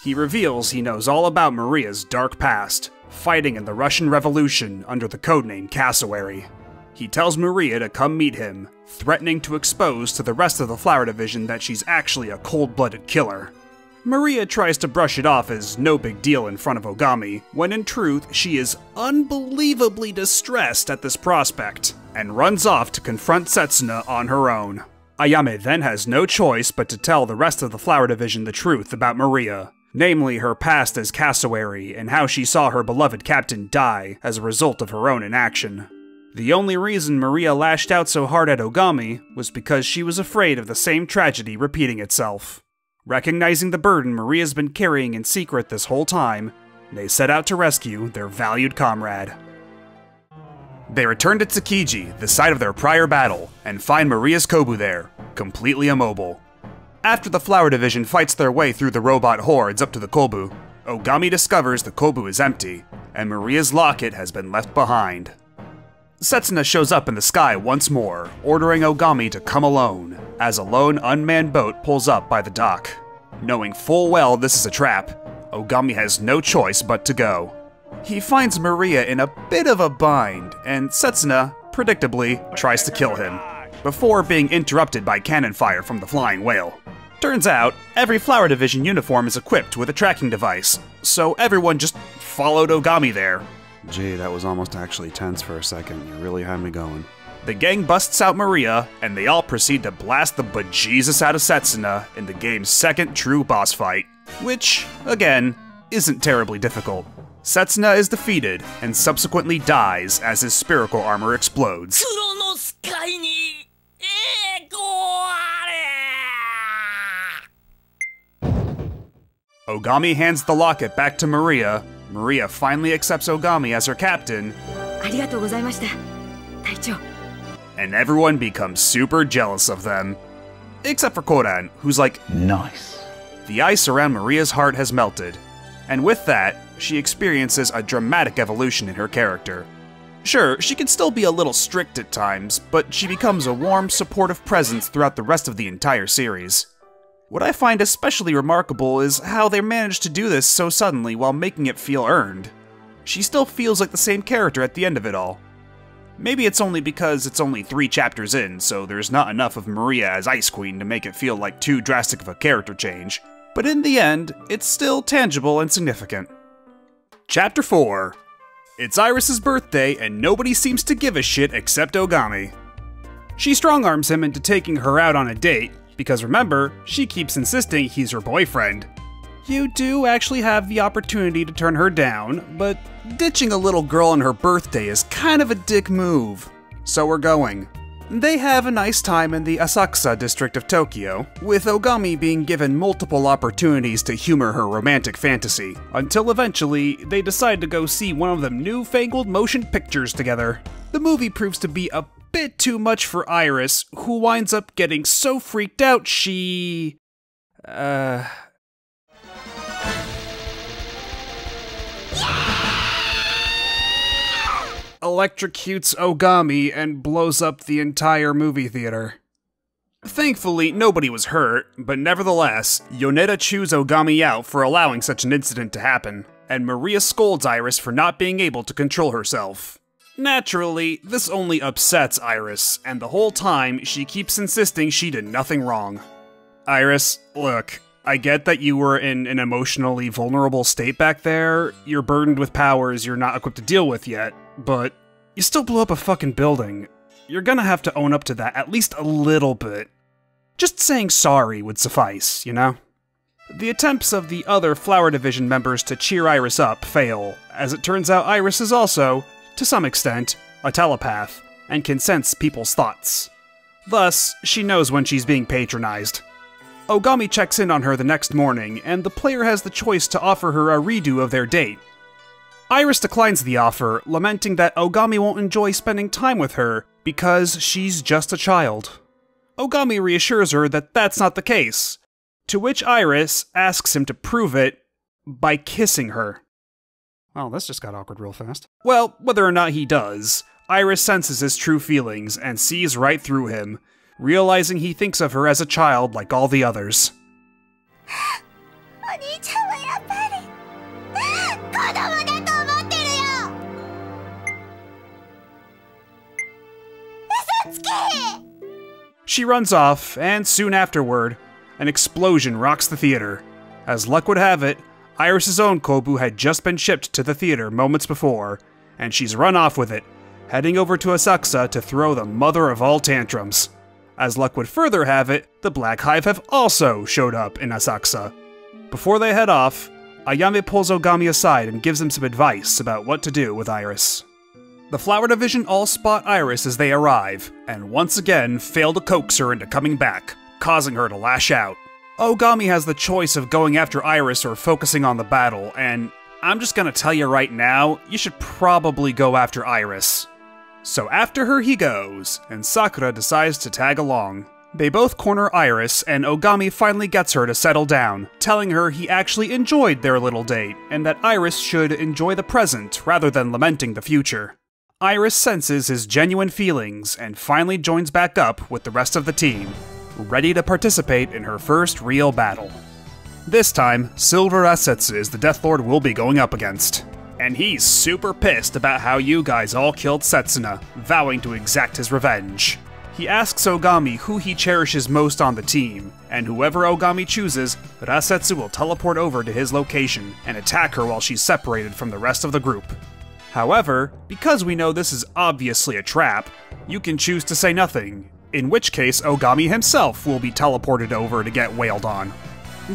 He reveals he knows all about Maria's dark past, fighting in the Russian Revolution under the codename Cassowary. He tells Maria to come meet him, threatening to expose to the rest of the Flower Division that she's actually a cold-blooded killer. Maria tries to brush it off as no big deal in front of Ogami, when in truth she is unbelievably distressed at this prospect, and runs off to confront Setsuna on her own. Ayame then has no choice but to tell the rest of the Flower Division the truth about Maria, namely her past as Cassowary and how she saw her beloved captain die as a result of her own inaction. The only reason Maria lashed out so hard at Ogami was because she was afraid of the same tragedy repeating itself. Recognizing the burden Maria's been carrying in secret this whole time, they set out to rescue their valued comrade. They return to Tsukiji, the site of their prior battle, and find Maria's Kobu there, completely immobile. After the Flower Division fights their way through the robot hordes up to the Kobu, Ogami discovers the Kobu is empty, and Maria's locket has been left behind. Setsuna shows up in the sky once more, ordering Ogami to come alone, as a lone unmanned boat pulls up by the dock. Knowing full well this is a trap, Ogami has no choice but to go. He finds Maria in a bit of a bind, and Setsuna, predictably, tries to kill him, before being interrupted by cannon fire from the flying whale. Turns out, every Flower Division uniform is equipped with a tracking device, so everyone just followed Ogami there. Gee, that was almost actually tense for a second. You really had me going. The gang busts out Maria, and they all proceed to blast the bejesus out of Setsuna in the game's second true boss fight, which, again, isn't terribly difficult. Setsuna is defeated, and subsequently dies as his spherical armor explodes. Ogami hands the locket back to Maria. Maria finally accepts Ogami as her captain. ありがとうございました、隊長。 And everyone becomes super jealous of them. Except for Koran, who's like, Nice. the ice around Maria's heart has melted. And with that, she experiences a dramatic evolution in her character. Sure, she can still be a little strict at times, but she becomes a warm, supportive presence throughout the rest of the entire series. What I find especially remarkable is how they managed to do this so suddenly while making it feel earned. She still feels like the same character at the end of it all. Maybe it's only because it's only 3 chapters in, so there's not enough of Maria as Ice Queen to make it feel like too drastic of a character change. But in the end, it's still tangible and significant. Chapter 4. It's Iris's birthday and nobody seems to give a shit except Ogami. She strong-arms him into taking her out on a date, because remember, she keeps insisting he's her boyfriend. You do actually have the opportunity to turn her down, but ditching a little girl on her birthday is kind of a dick move. So we're going. They have a nice time in the Asakusa district of Tokyo, with Ogami being given multiple opportunities to humor her romantic fantasy, until eventually they decide to go see one of them newfangled motion pictures together. The movie proves to be a bit too much for Iris, who winds up getting so freaked out she... electrocutes Ogami and blows up the entire movie theater. Thankfully, nobody was hurt, but nevertheless, Yoneda chews Ogami out for allowing such an incident to happen, and Maria scolds Iris for not being able to control herself. Naturally, this only upsets Iris, and the whole time she keeps insisting she did nothing wrong. Iris, look, I get that you were in an emotionally vulnerable state back there, you're burdened with powers you're not equipped to deal with yet, but you still blew up a fucking building. You're gonna have to own up to that at least a little bit. Just saying sorry would suffice, you know? The attempts of the other Flower Division members to cheer Iris up fail, as it turns out Iris is also, to some extent, a telepath, and can sense people's thoughts. Thus, she knows when she's being patronized. Ogami checks in on her the next morning, and the player has the choice to offer her a redo of their date. Iris declines the offer, lamenting that Ogami won't enjoy spending time with her because she's just a child. Ogami reassures her that that's not the case, to which Iris asks him to prove it by kissing her. Well, this just got awkward real fast. Well, whether or not he does, Iris senses his true feelings and sees right through him, realizing he thinks of her as a child like all the others. She runs off, and soon afterward, an explosion rocks the theater. As luck would have it, Iris's own Kobu had just been shipped to the theater moments before, and she's run off with it, heading over to Asakusa to throw the mother of all tantrums. As luck would further have it, the Black Hive have also showed up in Asakusa. Before they head off, Ayame pulls Ogami aside and gives him some advice about what to do with Iris. The Flower Division all spot Iris as they arrive, and once again fail to coax her into coming back, causing her to lash out. Ogami has the choice of going after Iris or focusing on the battle, and I'm just gonna tell you right now, you should probably go after Iris. So after her he goes, and Sakura decides to tag along. They both corner Iris, and Ogami finally gets her to settle down, telling her he actually enjoyed their little date, and that Iris should enjoy the present rather than lamenting the future. Iris senses his genuine feelings, and finally joins back up with the rest of the team, ready to participate in her first real battle. This time, Silver Asetsu is the Deathlord we'll be going up against. And he's super pissed about how you guys all killed Setsuna, vowing to exact his revenge. He asks Ogami who he cherishes most on the team, and whoever Ogami chooses, Rasetsu will teleport over to his location and attack her while she's separated from the rest of the group. However, because we know this is obviously a trap, you can choose to say nothing, in which case Ogami himself will be teleported over to get wailed on.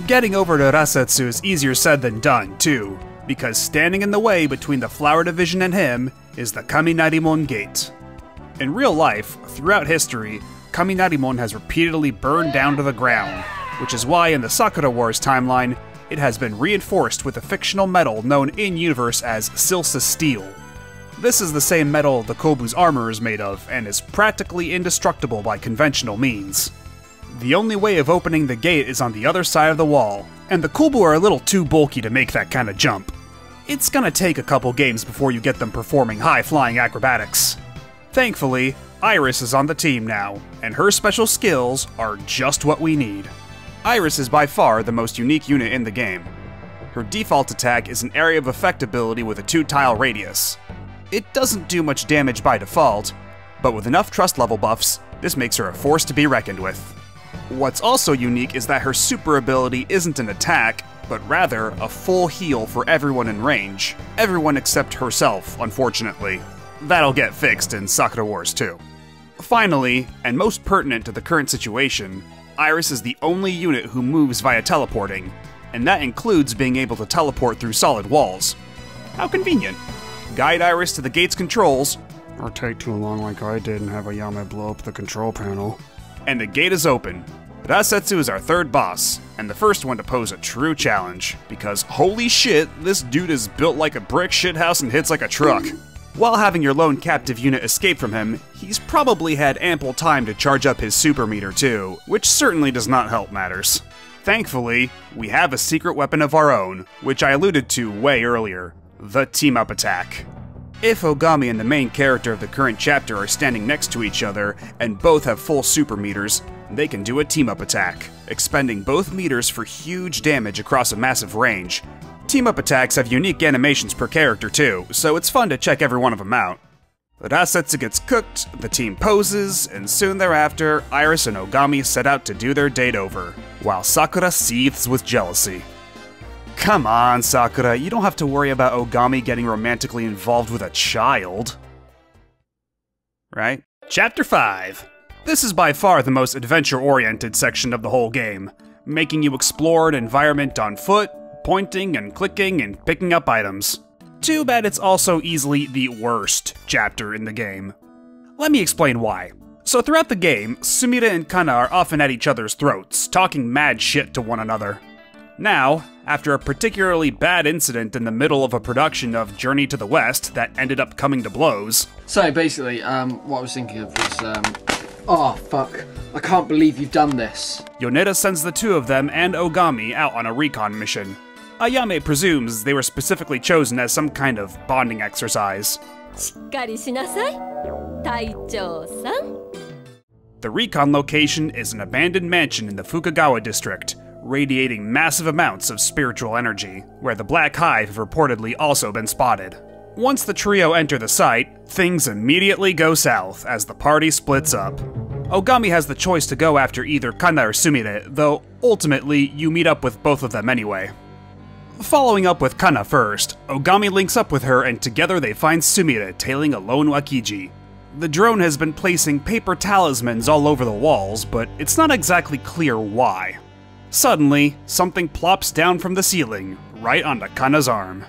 Getting over to Rasetsu is easier said than done, too, because standing in the way between the Flower Division and him is the Kaminarimon Gate. In real life, throughout history, Kaminarimon has repeatedly burned down to the ground, which is why in the Sakura Wars timeline, It has been reinforced with a fictional metal known in-universe as Silsa Steel. This is the same metal the Kobu's armor is made of, and is practically indestructible by conventional means. The only way of opening the gate is on the other side of the wall, and the Kobu are a little too bulky to make that kind of jump. It's gonna take a couple games before you get them performing high-flying acrobatics. Thankfully, Iris is on the team now, and her special skills are just what we need. Iris is by far the most unique unit in the game. Her default attack is an area of effect ability with a 2-tile radius. It doesn't do much damage by default, but with enough trust level buffs, this makes her a force to be reckoned with. What's also unique is that her super ability isn't an attack, but rather a full heal for everyone in range. Everyone except herself, unfortunately. That'll get fixed in Sakura Wars 2. Finally, and most pertinent to the current situation, Iris is the only unit who moves via teleporting, and that includes being able to teleport through solid walls. How convenient. Guide Iris to the gate's controls, Or take too long like I did and have Ayame blow up the control panel. and the gate is open. Rasetsu is our third boss, and the first one to pose a true challenge, because holy shit, this dude is built like a brick shithouse and hits like a truck. While having your lone captive unit escape from him, he's probably had ample time to charge up his super meter too, which certainly does not help matters. Thankfully, we have a secret weapon of our own, which I alluded to way earlier, the team-up attack. If Ogami and the main character of the current chapter are standing next to each other, and both have full super meters, they can do a team-up attack, expending both meters for huge damage across a massive range. Team-up attacks have unique animations per character too, so it's fun to check every one of them out. Rasetsu gets cooked, the team poses, and soon thereafter, Iris and Ogami set out to do their date over, while Sakura seethes with jealousy. Come on, Sakura, you don't have to worry about Ogami getting romantically involved with a child. Right? Chapter 5. This is by far the most adventure-oriented section of the whole game, making you explore an environment on foot, pointing and clicking and picking up items. Too bad it's also easily the worst chapter in the game. Let me explain why. So throughout the game, Sumire and Kana are often at each other's throats, talking mad shit to one another. Now, after a particularly bad incident in the middle of a production of Journey to the West that ended up coming to blows... So basically, what I was thinking of was, oh fuck, I can't believe you've done this. Yoneda sends the two of them and Ogami out on a recon mission. Ayame presumes they were specifically chosen as some kind of bonding exercise. しっかりしなさい、隊長さん。 The recon location is an abandoned mansion in the Fukagawa district, radiating massive amounts of spiritual energy, where the Black Hive have reportedly also been spotted. Once the trio enter the site, things immediately go south as the party splits up. Ogami has the choice to go after either Kana or Sumire, though ultimately you meet up with both of them anyway. Following up with Kana first, Ogami links up with her and together they find Sumire tailing a lone Wakiji. The drone has been placing paper talismans all over the walls, but it's not exactly clear why. Suddenly, something plops down from the ceiling, right onto Kana's arm.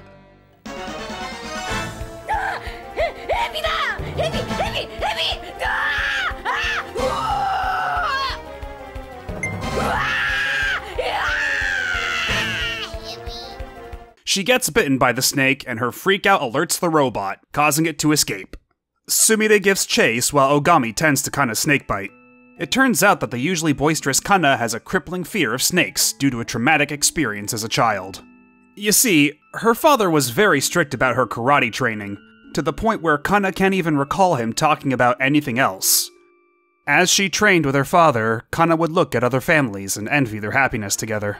She gets bitten by the snake, and her freakout alerts the robot, causing it to escape. Sumire gives chase while Ogami tends to Kana's snakebite. It turns out that the usually boisterous Kana has a crippling fear of snakes due to a traumatic experience as a child. You see, her father was very strict about her karate training, to the point where Kana can't even recall him talking about anything else. As she trained with her father, Kana would look at other families and envy their happiness together.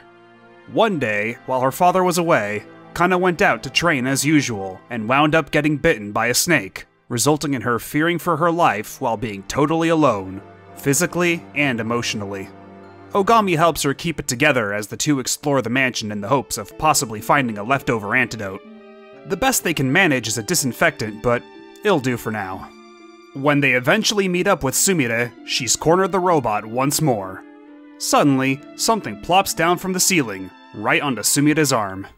One day, while her father was away, Kana went out to train as usual, and wound up getting bitten by a snake, resulting in her fearing for her life while being totally alone, physically and emotionally. Ogami helps her keep it together as the two explore the mansion in the hopes of possibly finding a leftover antidote. The best they can manage is a disinfectant, but it'll do for now. When they eventually meet up with Sumire, she's cornered the robot once more. Suddenly, something plops down from the ceiling, right onto Sumire's arm.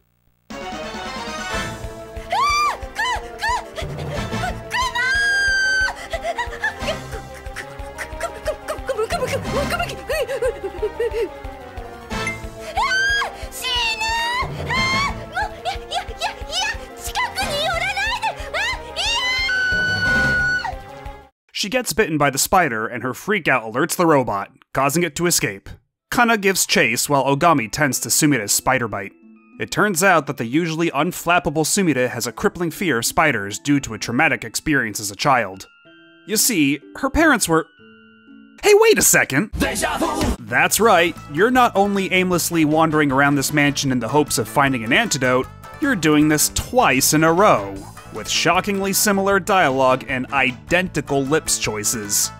She gets bitten by the spider, and her freakout alerts the robot, causing it to escape. Kana gives chase while Ogami tends to Sumida's spider bite. It turns out that the usually unflappable Sumida has a crippling fear of spiders due to a traumatic experience as a child. You see, her parents were... Hey, wait a second! That's right, you're not only aimlessly wandering around this mansion in the hopes of finding an antidote, you're doing this twice in a row, with shockingly similar dialogue and identical lips choices.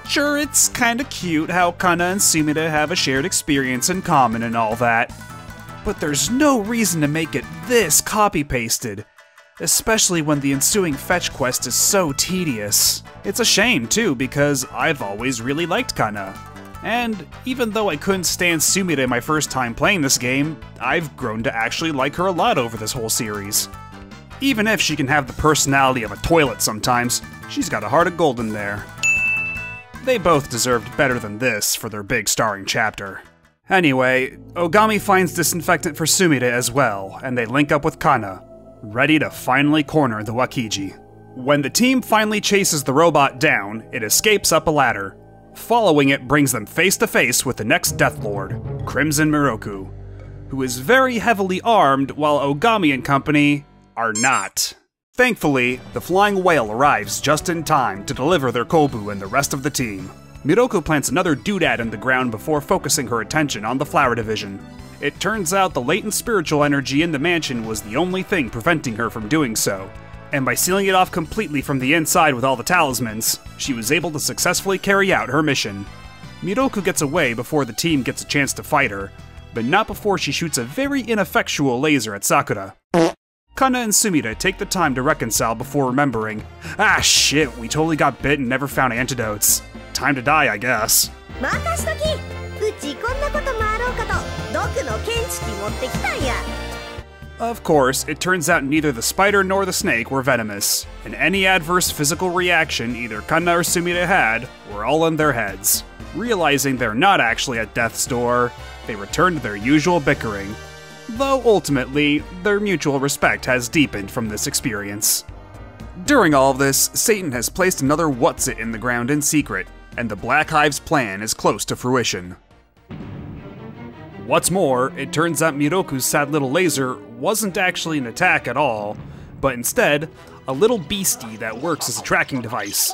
Sure, it's kinda cute how Kana and Sumida have a shared experience in common and all that, but there's no reason to make it this copy-pasted, especially when the ensuing fetch quest is so tedious. It's a shame, too, because I've always really liked Kana. And even though I couldn't stand Sumida my first time playing this game, I've grown to actually like her a lot over this whole series. Even if she can have the personality of a toilet sometimes, she's got a heart of gold in there. They both deserved better than this for their big starring chapter. Anyway, Ogami finds disinfectant for Sumida as well, and they link up with Kana, ready to finally corner the Wakiji. When the team finally chases the robot down, it escapes up a ladder. Following it brings them face to face with the next Death Lord, Crimson Miroku, who is very heavily armed while Ogami and company are not. Thankfully, the flying whale arrives just in time to deliver their Kobu and the rest of the team. Miroku plants another doodad in the ground before focusing her attention on the flower division. It turns out the latent spiritual energy in the mansion was the only thing preventing her from doing so, and by sealing it off completely from the inside with all the talismans, she was able to successfully carry out her mission. Miroku gets away before the team gets a chance to fight her, but not before she shoots a very ineffectual laser at Sakura. Kana and Sumida take the time to reconcile before remembering, ah shit, we totally got bit and never found antidotes. Time to die, I guess. Of course, it turns out neither the spider nor the snake were venomous, and any adverse physical reaction either Kana or Sumida had were all in their heads. Realizing they're not actually at death's door, they return to their usual bickering, though ultimately, their mutual respect has deepened from this experience. During all of this, Satan has placed another What's-It in the ground in secret, and the Black Hive's plan is close to fruition. What's more, it turns out Miroku's sad little laser wasn't actually an attack at all, but instead, a little beastie that works as a tracking device,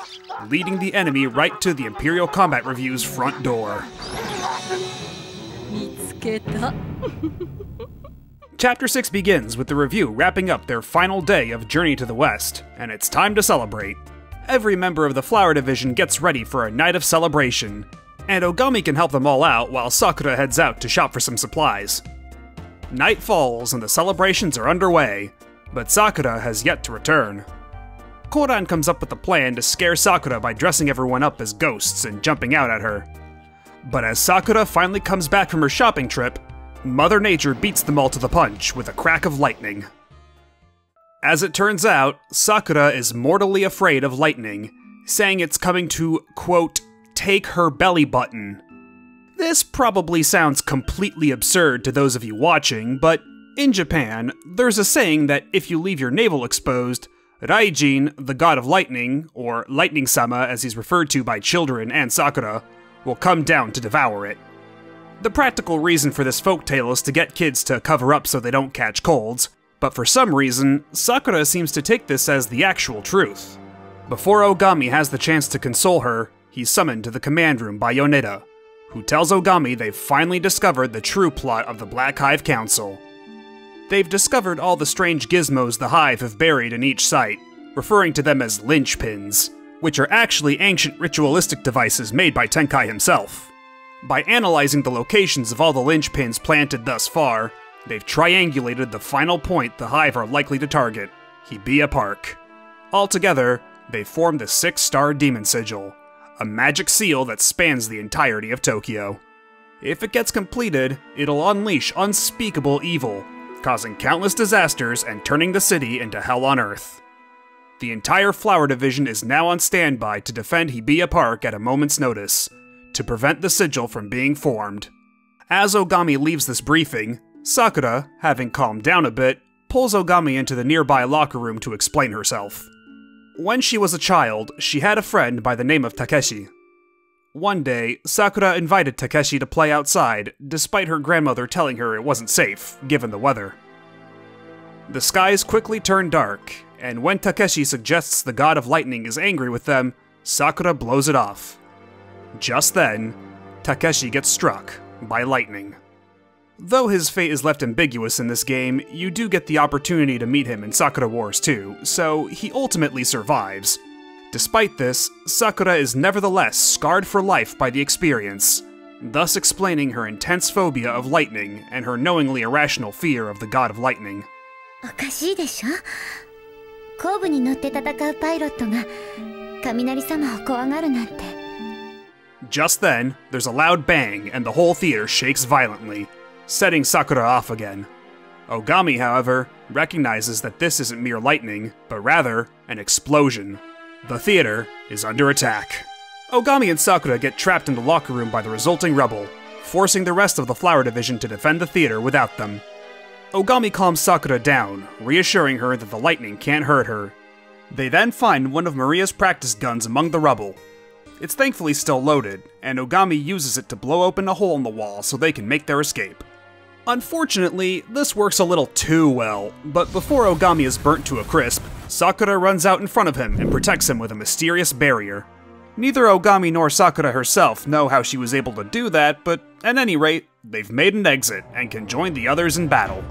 leading the enemy right to the Imperial Combat Review's front door. Chapter 6 begins with the review wrapping up their final day of Journey to the West, and it's time to celebrate. Every member of the Flower Division gets ready for a night of celebration, and Ogami can help them all out while Sakura heads out to shop for some supplies. Night falls and the celebrations are underway, but Sakura has yet to return. Koran comes up with a plan to scare Sakura by dressing everyone up as ghosts and jumping out at her. But as Sakura finally comes back from her shopping trip, Mother Nature beats them all to the punch with a crack of lightning. As it turns out, Sakura is mortally afraid of lightning, saying it's coming to, quote, take her belly button. This probably sounds completely absurd to those of you watching, but in Japan, there's a saying that if you leave your navel exposed, Raijin, the god of lightning, or Lightning-sama as he's referred to by children and Sakura, will come down to devour it. The practical reason for this folktale is to get kids to cover up so they don't catch colds, but for some reason, Sakura seems to take this as the actual truth. Before Ogami has the chance to console her, he's summoned to the command room by Yoneda, who tells Ogami they've finally discovered the true plot of the Black Hive Council. They've discovered all the strange gizmos the Hive have buried in each site, referring to them as linchpins, which are actually ancient ritualistic devices made by Tenkai himself. By analyzing the locations of all the linchpins planted thus far, they've triangulated the final point the Hive are likely to target, Hibiya Park. Altogether, they've formed the 6-star Demon Sigil, a magic seal that spans the entirety of Tokyo. If it gets completed, it'll unleash unspeakable evil, causing countless disasters and turning the city into hell on earth. The entire Flower Division is now on standby to defend Hibiya Park at a moment's notice, to prevent the sigil from being formed. As Ogami leaves this briefing, Sakura, having calmed down a bit, pulls Ogami into the nearby locker room to explain herself. When she was a child, she had a friend by the name of Takeshi. One day, Sakura invited Takeshi to play outside, despite her grandmother telling her it wasn't safe, given the weather. The skies quickly turn dark, and when Takeshi suggests the god of lightning is angry with them, Sakura blows it off. Just then, Takeshi gets struck by lightning. Though his fate is left ambiguous in this game, you do get the opportunity to meet him in Sakura Wars 2, so he ultimately survives. Despite this, Sakura is nevertheless scarred for life by the experience, thus explaining her intense phobia of lightning and her knowingly irrational fear of the god of lightning. おかしいでしょ。後部に乗って戦うパイロットが雷様を怖がるなんて。 Just then, there's a loud bang and the whole theater shakes violently, setting Sakura off again. Ogami, however, recognizes that this isn't mere lightning, but rather an explosion. The theater is under attack. Ogami and Sakura get trapped in the locker room by the resulting rubble, forcing the rest of the Flower Division to defend the theater without them. Ogami calms Sakura down, reassuring her that the lightning can't hurt her. They then find one of Maria's practice guns among the rubble. It's thankfully still loaded, and Ogami uses it to blow open a hole in the wall so they can make their escape. Unfortunately, this works a little too well, but before Ogami is burnt to a crisp, Sakura runs out in front of him and protects him with a mysterious barrier. Neither Ogami nor Sakura herself know how she was able to do that, but at any rate, they've made an exit and can join the others in battle.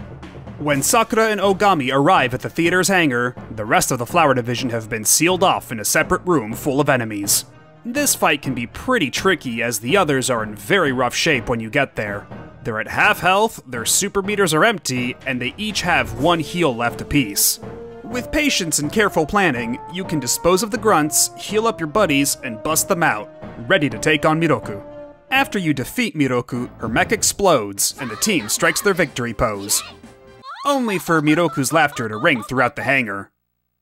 When Sakura and Ogami arrive at the theater's hangar, the rest of the Flower Division have been sealed off in a separate room full of enemies. This fight can be pretty tricky as the others are in very rough shape when you get there. They're at half health, their super meters are empty, and they each have one heal left apiece. With patience and careful planning, you can dispose of the grunts, heal up your buddies, and bust them out, ready to take on Miroku. After you defeat Miroku, her mech explodes, and the team strikes their victory pose. Only for Miroku's laughter to ring throughout the hangar.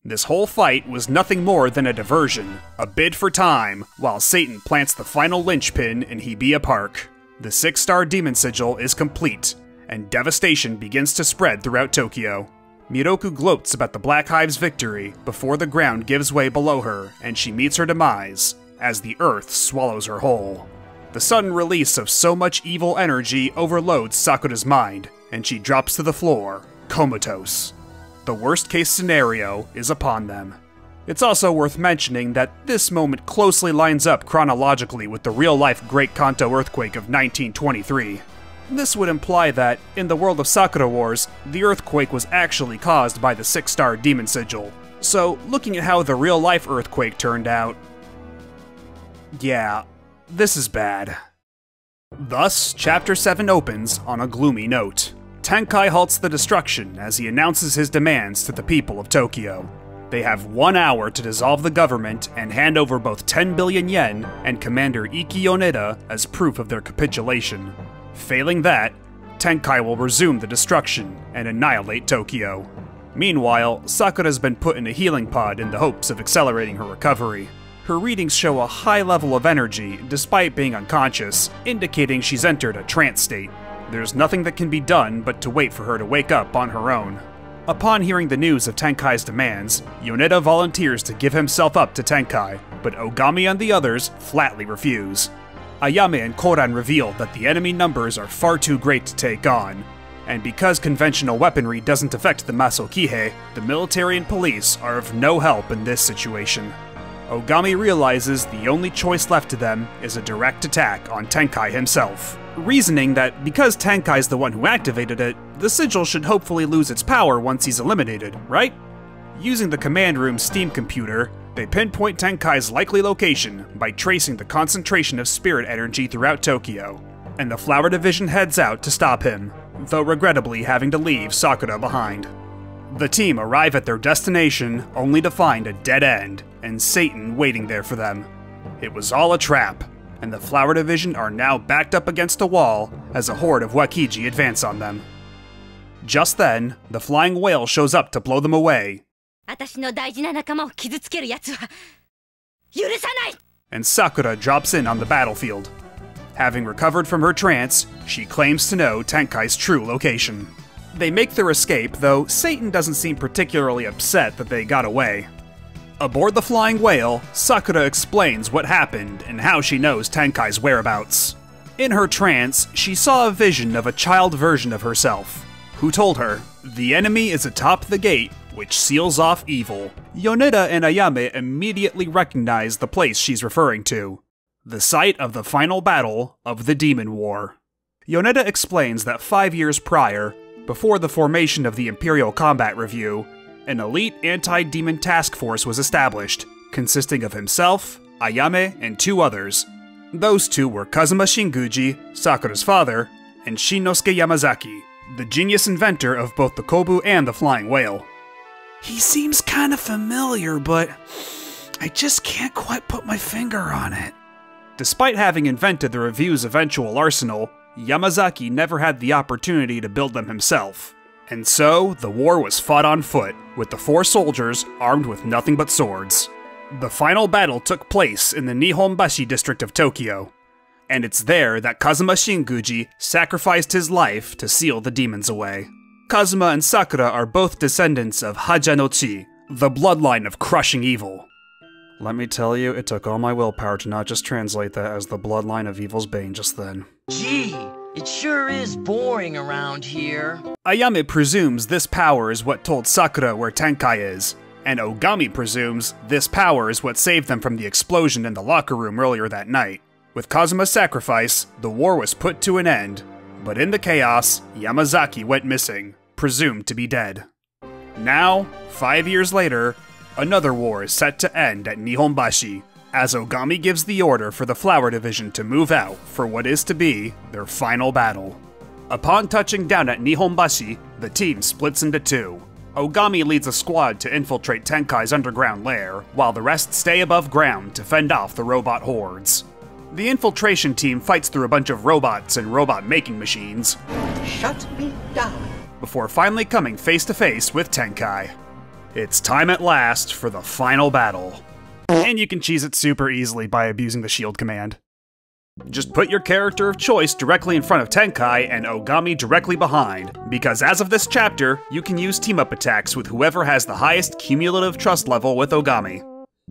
This whole fight was nothing more than a diversion, a bid for time, while Satan plants the final linchpin in Hibiya Park. The 6-star demon sigil is complete, and devastation begins to spread throughout Tokyo. Miroku gloats about the Black Hive's victory before the ground gives way below her and she meets her demise, as the earth swallows her whole. The sudden release of so much evil energy overloads Sakura's mind, and she drops to the floor, comatose. The worst-case scenario is upon them. It's also worth mentioning that this moment closely lines up chronologically with the real-life Great Kanto earthquake of 1923. This would imply that, in the world of Sakura Wars, the earthquake was actually caused by the 6-star demon sigil. So, looking at how the real-life earthquake turned out... yeah, this is bad. Thus, Chapter 7 opens on a gloomy note. Tenkai halts the destruction as he announces his demands to the people of Tokyo. They have 1 hour to dissolve the government and hand over both 10 billion yen and Commander Iki Yoneda as proof of their capitulation. Failing that, Tenkai will resume the destruction and annihilate Tokyo. Meanwhile, Sakura's been put in a healing pod in the hopes of accelerating her recovery. Her readings show a high level of energy despite being unconscious, indicating she's entered a trance state. There's nothing that can be done but to wait for her to wake up on her own. Upon hearing the news of Tenkai's demands, Yoneda volunteers to give himself up to Tenkai, but Ogami and the others flatly refuse. Ayame and Koran reveal that the enemy numbers are far too great to take on, and because conventional weaponry doesn't affect the Masokihe, the military and police are of no help in this situation. Ogami realizes the only choice left to them is a direct attack on Tenkai himself, reasoning that because Tenkai's the one who activated it, the sigil should hopefully lose its power once he's eliminated, right? Using the command room's steam computer, they pinpoint Tenkai's likely location by tracing the concentration of spirit energy throughout Tokyo, and the Flower Division heads out to stop him, though regrettably having to leave Sakura behind. The team arrive at their destination only to find a dead end, and Satan waiting there for them. It was all a trap, and the Flower Division are now backed up against a wall as a horde of Wakiji advance on them. Just then, the flying whale shows up to blow them away, 私の大事な仲間を傷つける奴は許さない! And Sakura drops in on the battlefield. Having recovered from her trance, she claims to know Tenkai's true location. They make their escape, though Satan doesn't seem particularly upset that they got away. Aboard the flying whale, Sakura explains what happened and how she knows Tenkai's whereabouts. In her trance, she saw a vision of a child version of herself, who told her, "The enemy is atop the gate, which seals off evil." Yoneda and Ayame immediately recognize the place she's referring to, the site of the final battle of the Demon War. Yoneda explains that 5 years prior, before the formation of the Imperial Combat Review, an elite anti-demon task force was established, consisting of himself, Ayame, and 2 others. Those 2 were Kazuma Shinguji, Sakura's father, and Shinnosuke Yamazaki, the genius inventor of both the Kobu and the flying whale. He seems kinda familiar, but I just can't quite put my finger on it. Despite having invented the Review's eventual arsenal, Yamazaki never had the opportunity to build them himself. And so, the war was fought on foot, with the 4 soldiers armed with nothing but swords. The final battle took place in the Nihonbashi district of Tokyo, and it's there that Kazuma Shinguji sacrificed his life to seal the demons away. Kazuma and Sakura are both descendants of Haja no Chi, the bloodline of crushing evil. Let me tell you, it took all my willpower to not just translate that as the bloodline of evil's bane just then. Gee, it sure is boring around here. Ayame presumes this power is what told Sakura where Tenkai is, and Ogami presumes this power is what saved them from the explosion in the locker room earlier that night. With Kazuma's sacrifice, the war was put to an end, but in the chaos, Yamazaki went missing, presumed to be dead. Now, 5 years later, another war is set to end at Nihonbashi, as Ogami gives the order for the Flower Division to move out for what is to be their final battle. Upon touching down at Nihonbashi, the team splits into 2. Ogami leads a squad to infiltrate Tenkai's underground lair, while the rest stay above ground to fend off the robot hordes. The infiltration team fights through a bunch of robots and robot-making machines, Shut me down. before finally coming face to face with Tenkai. It's time at last for the final battle. And you can cheese it super easily by abusing the shield command. Just put your character of choice directly in front of Tenkai and Ogami directly behind, because as of this chapter, you can use team-up attacks with whoever has the highest cumulative trust level with Ogami.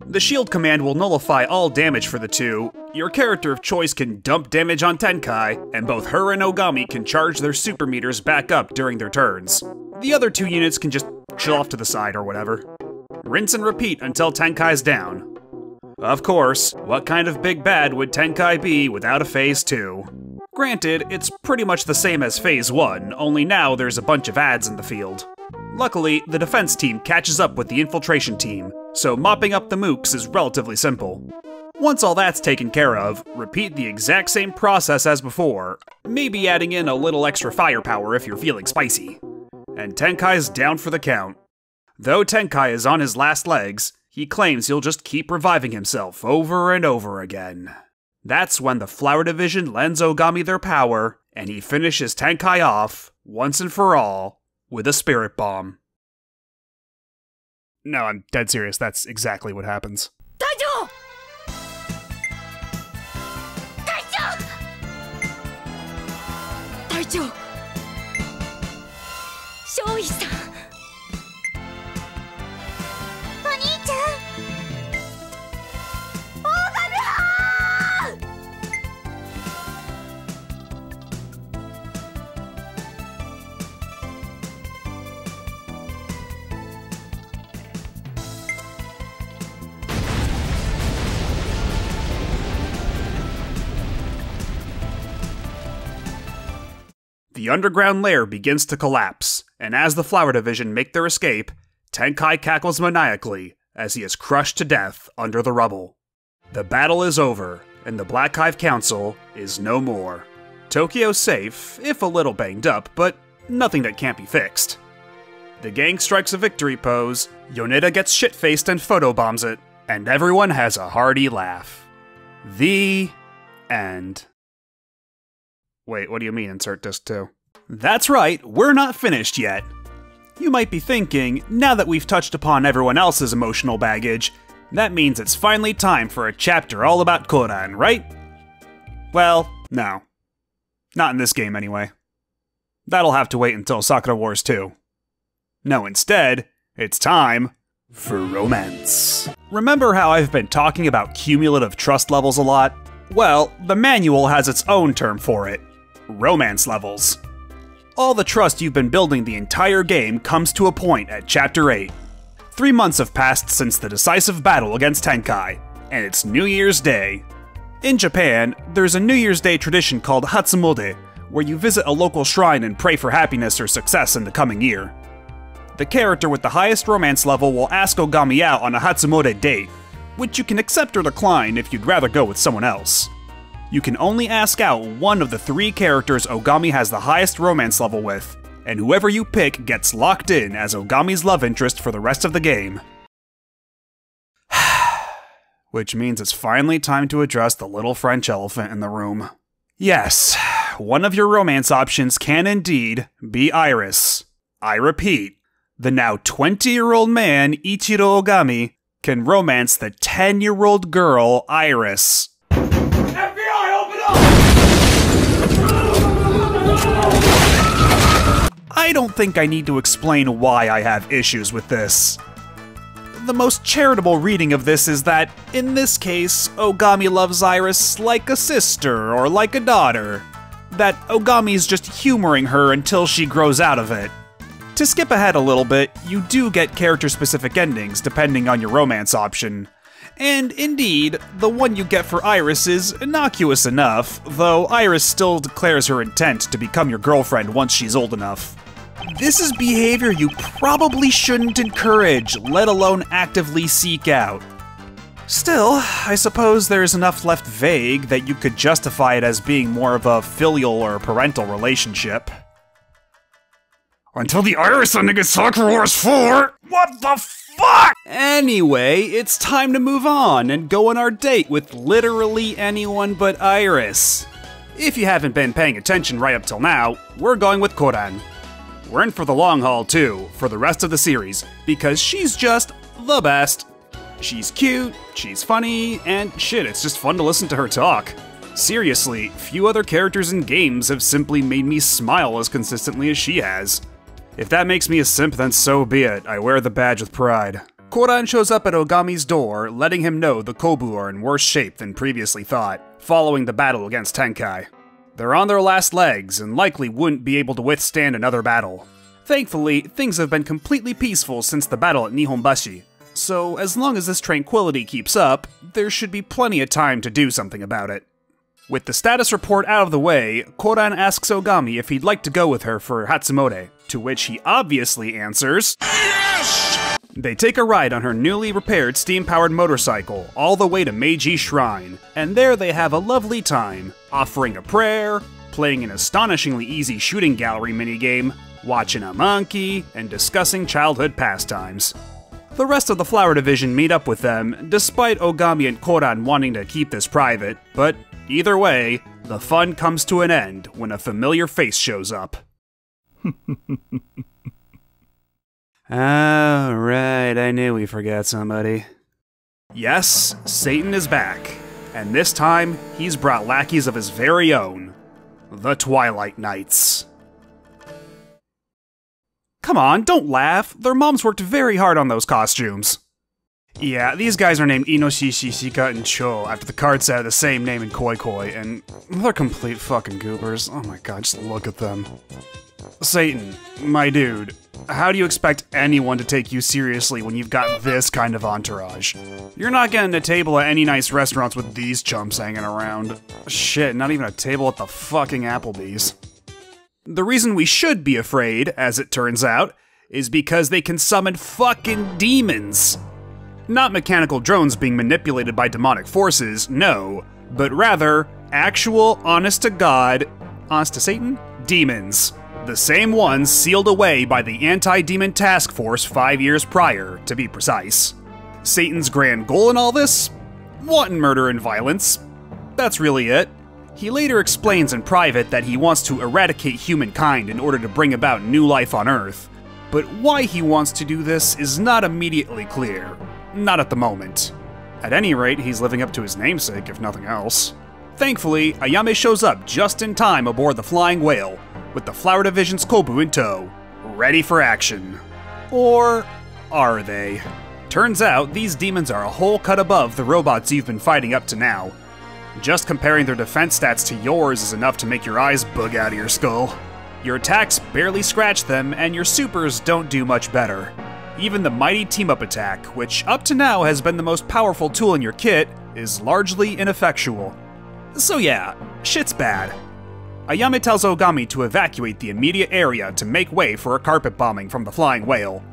The shield command will nullify all damage for the 2, your character of choice can dump damage on Tenkai, and both her and Ogami can charge their super meters back up during their turns. The other 2 units can just chill off to the side or whatever. Rinse and repeat until Tenkai's down. Of course, what kind of big bad would Tenkai be without a Phase 2? Granted, it's pretty much the same as Phase 1, only now there's a bunch of ads in the field. Luckily, the defense team catches up with the infiltration team, so mopping up the mooks is relatively simple. Once all that's taken care of, repeat the exact same process as before, maybe adding in a little extra firepower if you're feeling spicy. And Tenkai's down for the count. Though Tenkai is on his last legs, he claims he'll just keep reviving himself over and over again. That's when the Flower Division lends Ogami their power, and he finishes Tenkai off, once and for all, with a spirit bomb. No, I'm dead serious, that's exactly what happens. 隊長少尉さんお兄ちゃんThe underground lair begins to collapse, and as the Flower Division make their escape, Tenkai cackles maniacally as he is crushed to death under the rubble. The battle is over, and the Black Hive Council is no more. Tokyo's safe, if a little banged up, but nothing that can't be fixed. The gang strikes a victory pose, Yoneda gets shit-faced and photobombs it, and everyone has a hearty laugh. The end. Wait, what do you mean, insert disc 2? That's right, we're not finished yet. You might be thinking, now that we've touched upon everyone else's emotional baggage, that means it's finally time for a chapter all about Koran, right? Well, no. Not in this game, anyway. That'll have to wait until Sakura Wars 2. No, instead, it's time for romance. Remember how I've been talking about cumulative trust levels a lot? Well, the manual has its own term for it. Romance levels. All the trust you've been building the entire game comes to a point at Chapter 8. 3 months have passed since the decisive battle against Tenkai, and it's New Year's Day. In Japan, there's a New Year's Day tradition called Hatsumode, where you visit a local shrine and pray for happiness or success in the coming year. The character with the highest romance level will ask Ogami out on a Hatsumode date, which you can accept or decline if you'd rather go with someone else. You can only ask out one of the 3 characters Ogami has the highest romance level with, and whoever you pick gets locked in as Ogami's love interest for the rest of the game. Which means it's finally time to address the little French elephant in the room. Yes, one of your romance options can indeed be Iris. I repeat, the now 20-year-old man, Ichiro Ogami, can romance the 10-year-old girl, Iris. FBI, open up! I don't think I need to explain why I have issues with this. The most charitable reading of this is that, in this case, Ogami loves Iris like a sister or like a daughter. That Ogami's just humoring her until she grows out of it. To skip ahead a little bit, you do get character-specific endings depending on your romance option. And indeed, the one you get for Iris is innocuous enough, though Iris still declares her intent to become your girlfriend once she's old enough. This is behavior you probably shouldn't encourage, let alone actively seek out. Still, I suppose there's enough left vague that you could justify it as being more of a filial or parental relationship. Until the Iris ending in Sakura Wars 4? What the fuck?! Anyway, it's time to move on and go on our date with literally anyone but Iris. If you haven't been paying attention right up till now, we're going with Koran. We're in for the long haul too, for the rest of the series, because she's just the best. She's cute, she's funny, and shit, it's just fun to listen to her talk. Seriously, few other characters in games have simply made me smile as consistently as she has. If that makes me a simp, then so be it. I wear the badge with pride. Koran shows up at Ogami's door, letting him know the Kobu are in worse shape than previously thought, following the battle against Tenkai. They're on their last legs, and likely wouldn't be able to withstand another battle. Thankfully, things have been completely peaceful since the battle at Nihonbashi, so as long as this tranquility keeps up, there should be plenty of time to do something about it. With the status report out of the way, Koran asks Ogami if he'd like to go with her for Hatsumode, to which he obviously answers yes! They take a ride on her newly repaired steam-powered motorcycle all the way to Meiji Shrine, and there they have a lovely time, offering a prayer, playing an astonishingly easy shooting gallery minigame, watching a monkey, and discussing childhood pastimes. The rest of the Flower Division meet up with them, despite Ogami and Koran wanting to keep this private, but either way, the fun comes to an end when a familiar face shows up. Alright, I knew we forgot somebody. Yes, Satan is back, and this time, he's brought lackeys of his very own. The Twilight Knights. Come on, don't laugh. Their moms worked very hard on those costumes. Yeah, these guys are named Inoshishi, Shika, and Cho after the card set have the same name in Koi Koi, and they're complete fucking goobers. Oh my god, just look at them. Satan, my dude, how do you expect anyone to take you seriously when you've got this kind of entourage? You're not getting a table at any nice restaurants with these chumps hanging around. Shit, not even a table at the fucking Applebee's. The reason we should be afraid, as it turns out, is because they can summon fucking demons. Not mechanical drones being manipulated by demonic forces, no, but rather, actual, honest-to-God, honest-to-Satan? Demons. The same ones sealed away by the Anti-Demon Task Force 5 years prior, to be precise. Satan's grand goal in all this? Wanton murder and violence. That's really it. He later explains in private that he wants to eradicate humankind in order to bring about new life on Earth, but why he wants to do this is not immediately clear. Not at the moment. At any rate, he's living up to his namesake, if nothing else. Thankfully, Ayame shows up just in time aboard the Flying Whale, with the Flower Division's Kobu in tow, ready for action. Or are they? Turns out, these demons are a whole cut above the robots you've been fighting up to now. Just comparing their defense stats to yours is enough to make your eyes bug out of your skull. Your attacks barely scratch them, and your supers don't do much better. Even the mighty team-up attack, which up to now has been the most powerful tool in your kit, is largely ineffectual. So yeah, shit's bad. Ayame tells Ogami to evacuate the immediate area to make way for a carpet bombing from the flying whale.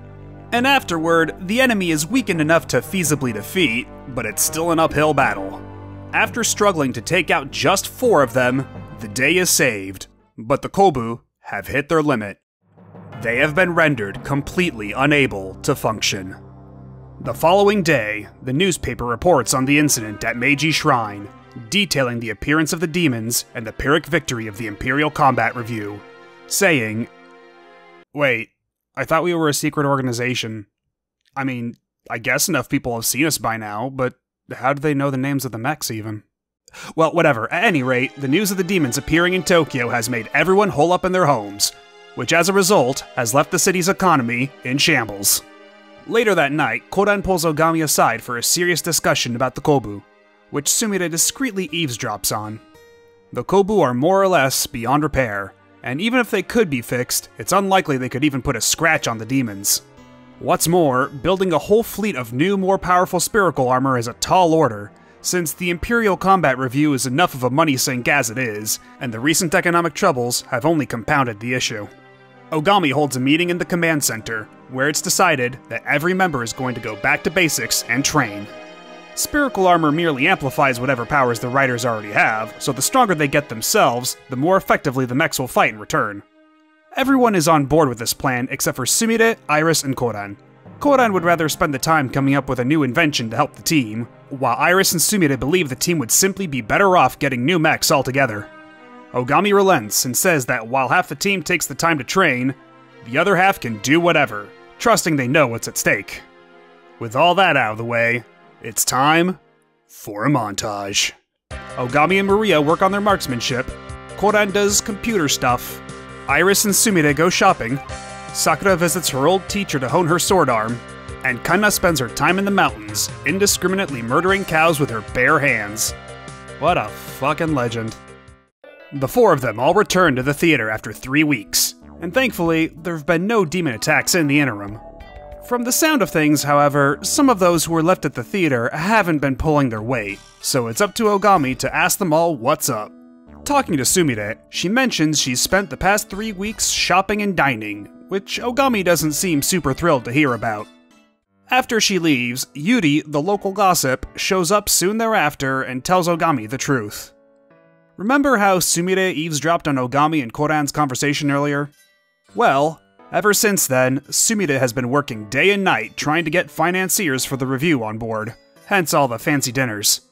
And afterward, the enemy is weakened enough to feasibly defeat, but it's still an uphill battle. After struggling to take out just 4 of them, the day is saved, but the Kobu have hit their limit. They have been rendered completely unable to function. The following day, the newspaper reports on the incident at Meiji Shrine, detailing the appearance of the demons and the Pyrrhic victory of the Imperial Combat Review, saying, "Wait, I thought we were a secret organization. I mean, I guess enough people have seen us by now, but how do they know the names of the mechs even?" Well, whatever. At any rate, the news of the demons appearing in Tokyo has made everyone hole up in their homes, which as a result has left the city's economy in shambles. Later that night, Kodan pulls Ogami aside for a serious discussion about the Kobu, which Sumire discreetly eavesdrops on. The Kobu are more or less beyond repair, and even if they could be fixed, it's unlikely they could even put a scratch on the demons. What's more, building a whole fleet of new, more powerful spherical armor is a tall order, since the Imperial Combat Review is enough of a money sink as it is, and the recent economic troubles have only compounded the issue. Ogami holds a meeting in the command center, where it's decided that every member is going to go back to basics and train. Spherical armor merely amplifies whatever powers the riders already have, so the stronger they get themselves, the more effectively the mechs will fight in return. Everyone is on board with this plan except for Sumire, Iris, and Kodan. Kodan would rather spend the time coming up with a new invention to help the team, while Iris and Sumire believe the team would simply be better off getting new mechs altogether. Ogami relents and says that while half the team takes the time to train, the other half can do whatever, trusting they know what's at stake. With all that out of the way, it's time for a montage. Ogami and Maria work on their marksmanship, Kodan does computer stuff, Iris and Sumire go shopping, Sakura visits her old teacher to hone her sword arm, and Kanna spends her time in the mountains, indiscriminately murdering cows with her bare hands. What a fucking legend. The 4 of them all return to the theater after 3 weeks, and thankfully, there have been no demon attacks in the interim. From the sound of things, however, some of those who were left at the theater haven't been pulling their weight, so it's up to Ogami to ask them all what's up. Talking to Sumire, she mentions she's spent the past 3 weeks shopping and dining, which Ogami doesn't seem super thrilled to hear about. After she leaves, Yuri, the local gossip, shows up soon thereafter and tells Ogami the truth. Remember how Sumire eavesdropped on Ogami and Kodan's conversation earlier? Well, ever since then, Sumire has been working day and night trying to get financiers for the review on board, hence all the fancy dinners.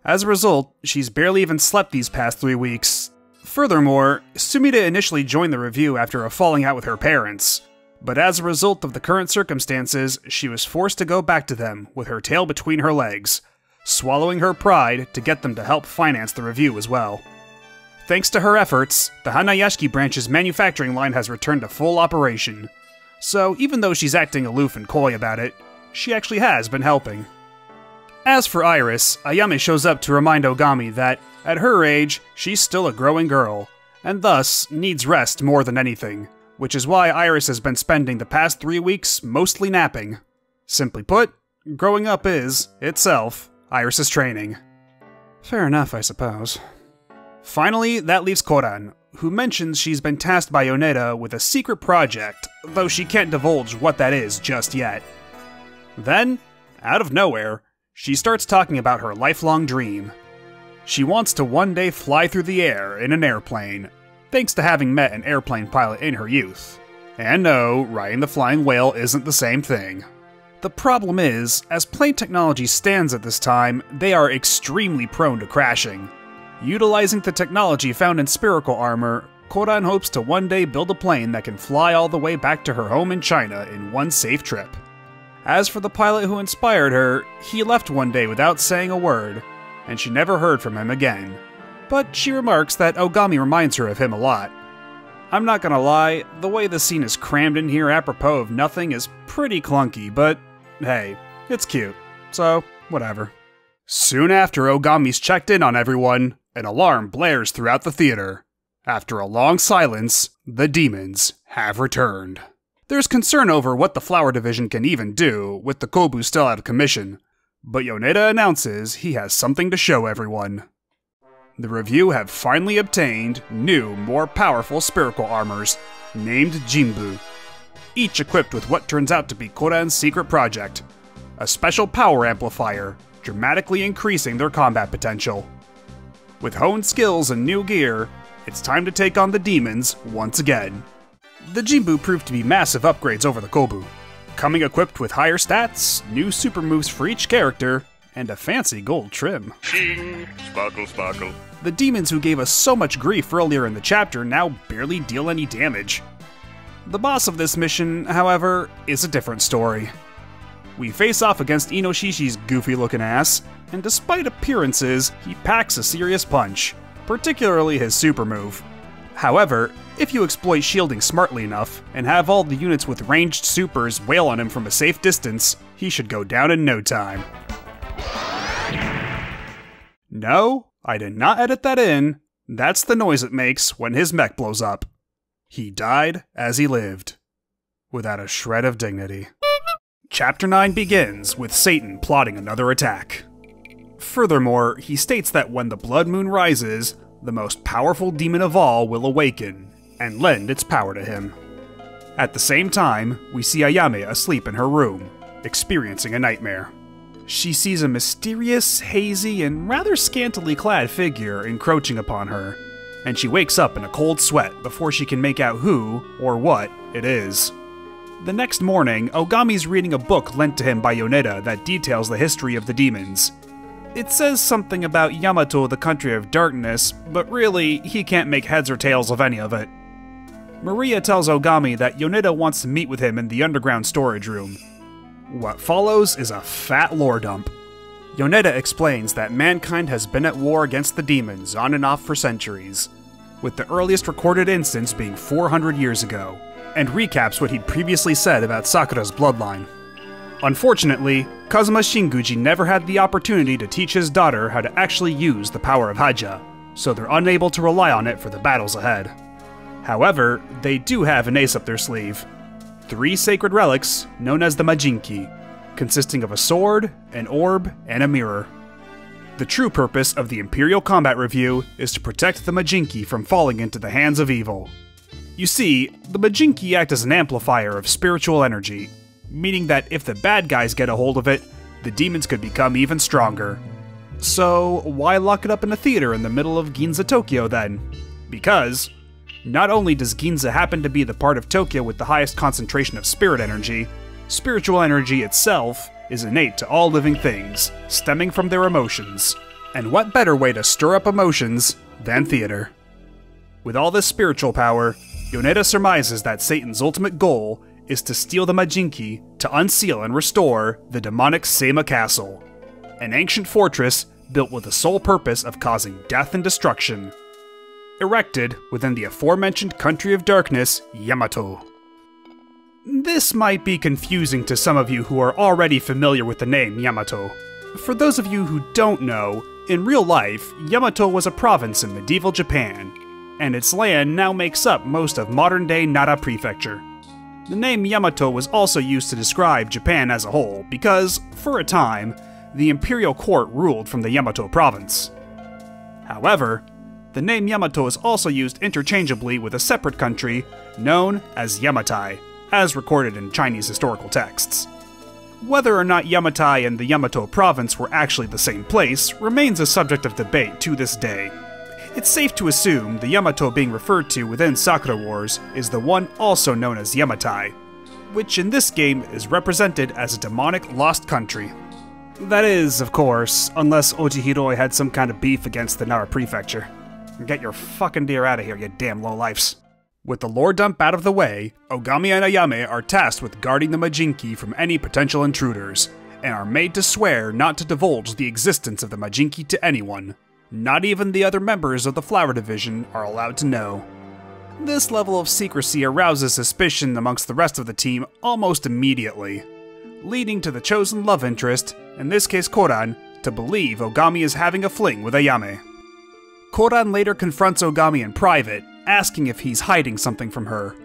As a result, she's barely even slept these past 3 weeks. Furthermore, Sumire initially joined the review after a falling out with her parents, but as a result of the current circumstances, she was forced to go back to them with her tail between her legs, swallowing her pride to get them to help finance the review as well. Thanks to her efforts, the Hanayashiki branch's manufacturing line has returned to full operation, so even though she's acting aloof and coy about it, she actually has been helping. As for Iris, Ayame shows up to remind Ogami that, at her age, she's still a growing girl, and thus needs rest more than anything, which is why Iris has been spending the past 3 weeks mostly napping. Simply put, growing up is, itself, Iris's training. Fair enough, I suppose. Finally, that leaves Kodan, who mentions she's been tasked by Yoneda with a secret project, though she can't divulge what that is just yet. Then, out of nowhere, she starts talking about her lifelong dream. She wants to one day fly through the air in an airplane, thanks to having met an airplane pilot in her youth. And no, riding the flying whale isn't the same thing. The problem is, as plane technology stands at this time, they are extremely prone to crashing. Utilizing the technology found in spherical armor, Kodan hopes to one day build a plane that can fly all the way back to her home in China in one safe trip. As for the pilot who inspired her, he left one day without saying a word, and she never heard from him again. But she remarks that Ogami reminds her of him a lot. I'm not gonna lie, the way the scene is crammed in here apropos of nothing is pretty clunky, but hey, It's cute, so whatever. Soon after Ogami's checked in on everyone, an alarm blares throughout the theater. After a long silence, the demons have returned. There's concern over what the Flower Division can even do, with the Kobu still out of commission, but Yoneda announces he has something to show everyone. The review have finally obtained new, more powerful spherical armors, named Jinbu, each equipped with what turns out to be Koran's secret project, a special power amplifier, dramatically increasing their combat potential. With honed skills and new gear, it's time to take on the demons once again. The Jinbu proved to be massive upgrades over the Kobu, coming equipped with higher stats, new super moves for each character, and a fancy gold trim. Shing, sparkle, sparkle. The demons who gave us so much grief earlier in the chapter now barely deal any damage. The boss of this mission, however, is a different story. We face off against Inoshishi's goofy-looking ass, and despite appearances, he packs a serious punch, particularly his super move. However, if you exploit shielding smartly enough, and have all the units with ranged supers wail on him from a safe distance, he should go down in no time. No, I did not edit that in. That's the noise it makes when his mech blows up. He died as he lived, without a shred of dignity. Chapter 9 begins with Satan plotting another attack. Furthermore, he states that when the blood moon rises, the most powerful demon of all will awaken, and lend its power to him. At the same time, we see Ayame asleep in her room, experiencing a nightmare. She sees a mysterious, hazy, and rather scantily clad figure encroaching upon her, and she wakes up in a cold sweat before she can make out who, or what, it is. The next morning, Ogami's reading a book lent to him by Yoneda that details the history of the demons. It says something about Yamato, the country of darkness, but really, he can't make heads or tails of any of it. Maria tells Ogami that Yoneda wants to meet with him in the underground storage room. What follows is a fat lore dump. Yoneda explains that mankind has been at war against the demons on and off for centuries, with the earliest recorded instance being 400 years ago, and recaps what he'd previously said about Sakura's bloodline. Unfortunately, Kazuma Shinguji never had the opportunity to teach his daughter how to actually use the power of Haja, so they're unable to rely on it for the battles ahead. However, they do have an ace up their sleeve. 3 sacred relics, known as the Majinki, consisting of a sword, an orb, and a mirror. The true purpose of the Imperial Combat Review is to protect the Majinki from falling into the hands of evil. You see, the Majinki act as an amplifier of spiritual energy, meaning that if the bad guys get a hold of it, the demons could become even stronger. So why lock it up in a theater in the middle of Ginza, Tokyo then? Because not only does Ginza happen to be the part of Tokyo with the highest concentration of spirit energy, spiritual energy itself is innate to all living things, stemming from their emotions. And what better way to stir up emotions than theater? With all this spiritual power, Yoneda surmises that Satan's ultimate goal is to steal the Majinki to unseal and restore the demonic Seima Castle, an ancient fortress built with the sole purpose of causing death and destruction, erected within the aforementioned country of darkness, Yamato. This might be confusing to some of you who are already familiar with the name Yamato. For those of you who don't know, in real life, Yamato was a province in medieval Japan, and its land now makes up most of modern-day Nara Prefecture. The name Yamato was also used to describe Japan as a whole because, for a time, the imperial court ruled from the Yamato province. However, the name Yamato is also used interchangeably with a separate country known as Yamatai, as recorded in Chinese historical texts. Whether or not Yamatai and the Yamato province were actually the same place remains a subject of debate to this day. It's safe to assume the Yamato being referred to within Sakura Wars is the one also known as Yamatai, which in this game is represented as a demonic lost country. That is, of course, unless Ojihiroi had some kind of beef against the Nara Prefecture. Get your fucking deer out of here, you damn lowlifes. With the lore dump out of the way, Ogami and Ayame are tasked with guarding the Majinki from any potential intruders, and are made to swear not to divulge the existence of the Majinki to anyone. Not even the other members of the Flower Division are allowed to know. This level of secrecy arouses suspicion amongst the rest of the team almost immediately. leading to the chosen love interest, in this case Koran, to believe Ogami is having a fling with Ayame. Koran later confronts Ogami in private, asking if he's hiding something from her.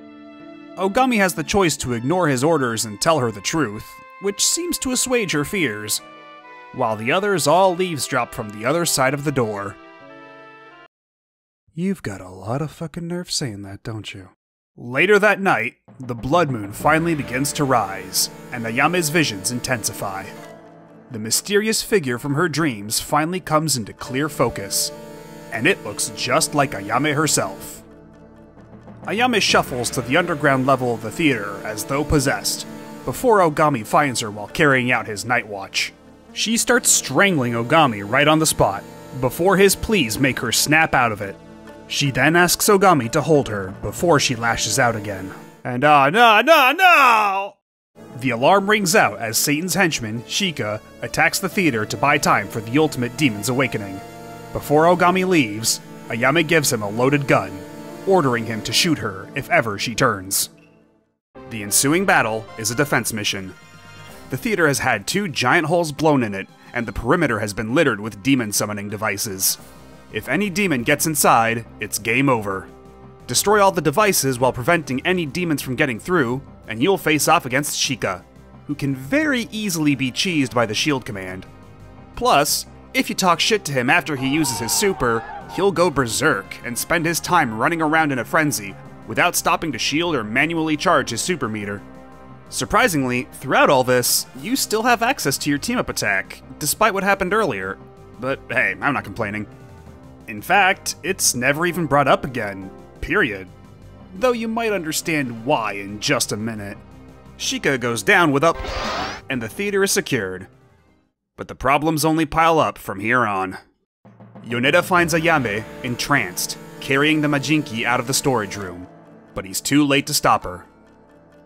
Ogami has the choice to ignore his orders and tell her the truth, which seems to assuage her fears, while the others all eavesdrop from the other side of the door. You've got a lot of fucking nerve saying that, don't you? Later that night, the blood moon finally begins to rise, and Ayame's visions intensify. The mysterious figure from her dreams finally comes into clear focus, and it looks just like Ayame herself. Ayame shuffles to the underground level of the theater as though possessed, before Ogami finds her while carrying out his night watch. She starts strangling Ogami right on the spot, before his pleas make her snap out of it. She then asks Ogami to hold her before she lashes out again. And no! The alarm rings out as Satan's henchman, Shika, attacks the theater to buy time for the ultimate demon's awakening. Before Ogami leaves, Ayame gives him a loaded gun, ordering him to shoot her if ever she turns. The ensuing battle is a defense mission. The theater has had 2 giant holes blown in it, and the perimeter has been littered with demon summoning devices. If any demon gets inside, it's game over. Destroy all the devices while preventing any demons from getting through, and you'll face off against Shika, who can very easily be cheesed by the shield command. Plus, if you talk shit to him after he uses his super, he'll go berserk and spend his time running around in a frenzy without stopping to shield or manually charge his super meter. Surprisingly, throughout all this, you still have access to your team-up attack, despite what happened earlier. But hey, I'm not complaining. In fact, it's never even brought up again, period. Though you might understand why in just a minute. Shika goes down with a... and the theater is secured. But the problems only pile up from here on. Yoneda finds Ayame entranced, carrying the Majinki out of the storage room, but he's too late to stop her.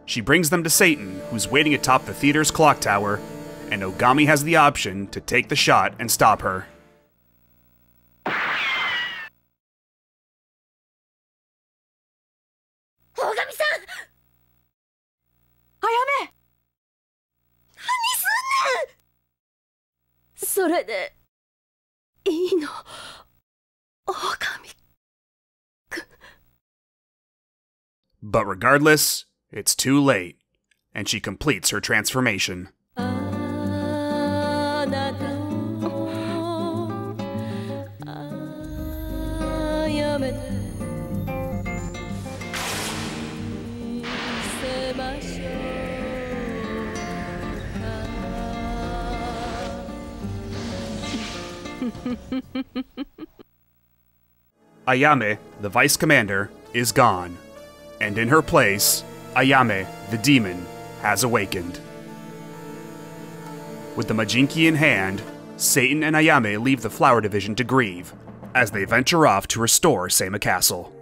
She brings them to Satan, who's waiting atop the theater's clock tower, and Ogami has the option to take the shot and stop her. Ogami-san! Ayame! 何すんねん! それでいいの、Ogami-kun. But regardless, it's too late, and she completes her transformation. Ayame, the vice commander, is gone, and in her place, Ayame, the demon, has awakened. With the Majinki in hand, Satan and Ayame leave the Flower Division to grieve, as they venture off to restore Seima Castle.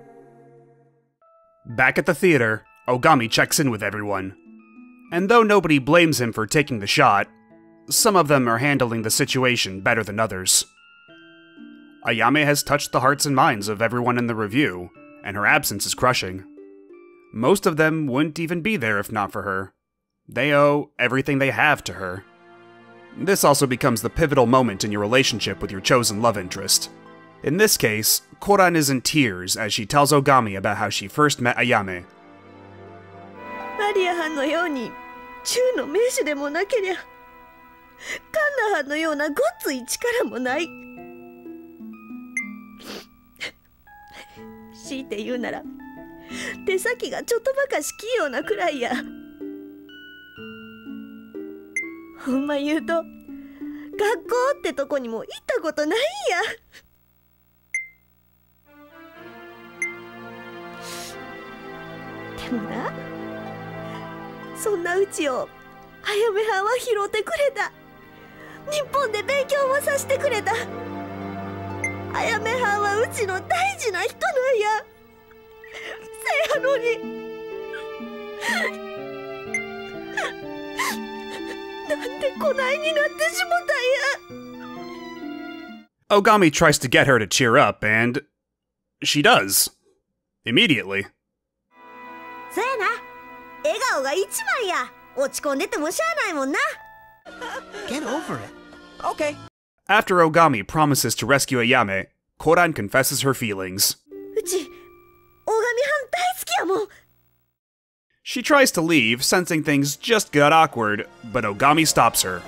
Back at the theater, Ogami checks in with everyone. And though nobody blames him for taking the shot, some of them are handling the situation better than others. Ayame has touched the hearts and minds of everyone in the review, and her absence is crushing. Most of them wouldn't even be there if not for her. They owe everything they have to her. This also becomes the pivotal moment in your relationship with your chosen love interest. In this case, Koran is in tears as she tells Ogami about how she first met Ayame. マリア藩のように中の名手でもなけりゃ、カンナ藩のようなごっつい力もない。強いて言うなら、手先がちょっとばかし器用なくらいや。ほんま言うと、学校ってとこにも行ったことないんや。でもな、そんなうちをあやめはんは拾ってくれた。日本で勉強もさせてくれた。あやめはんはうちの大事な人なんや。せやのになんでこないになってしもたんや。Ogami tries to get her to cheer up, and she does. Immediately. そやな、笑顔が一番や。Get over it. Okay. After Ogami promises to rescue Ayame, Koran confesses her feelings. She tries to leave, sensing things just got awkward, but Ogami stops her.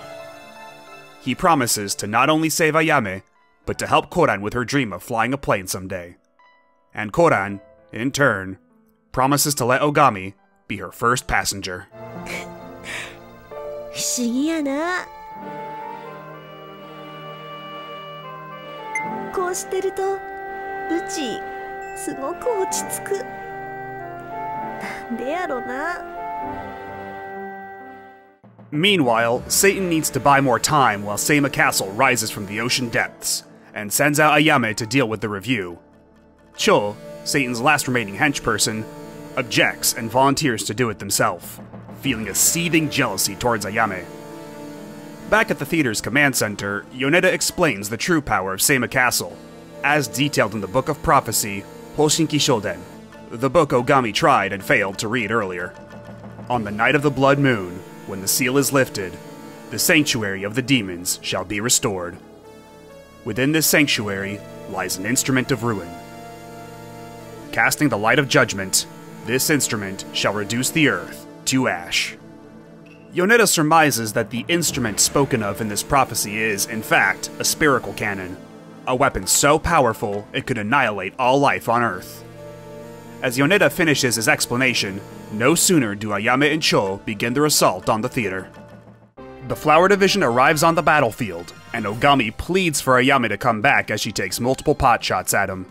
He promises to not only save Ayame, but to help Koran with her dream of flying a plane someday. And Koran, in turn, promises to let Ogami be her first passenger. 不思議やな。こうしてるとうちすごく落ち着く。なんでやろな。Meanwhile, Satan needs to buy more time while Seima Castle rises from the ocean depths, and sends out Ayame to deal with the review. Cho, Satan's last remaining henchperson, objects and volunteers to do it themselves, feeling a seething jealousy towards Ayame. Back at the theater's command center, Yoneda explains the true power of Seima Castle, as detailed in the Book of Prophecy, Hoshinki Shoden, the book Ogami tried and failed to read earlier. On the night of the blood moon, when the seal is lifted, the sanctuary of the demons shall be restored. Within this sanctuary lies an instrument of ruin. Casting the light of judgment, this instrument shall reduce the earth to ash. Yoneda surmises that the instrument spoken of in this prophecy is, in fact, a spherical cannon, a weapon so powerful it could annihilate all life on Earth. As Yoneda finishes his explanation, no sooner do Ayame and Cho begin their assault on the theater. The Flower Division arrives on the battlefield, and Ogami pleads for Ayame to come back as she takes multiple pot shots at him.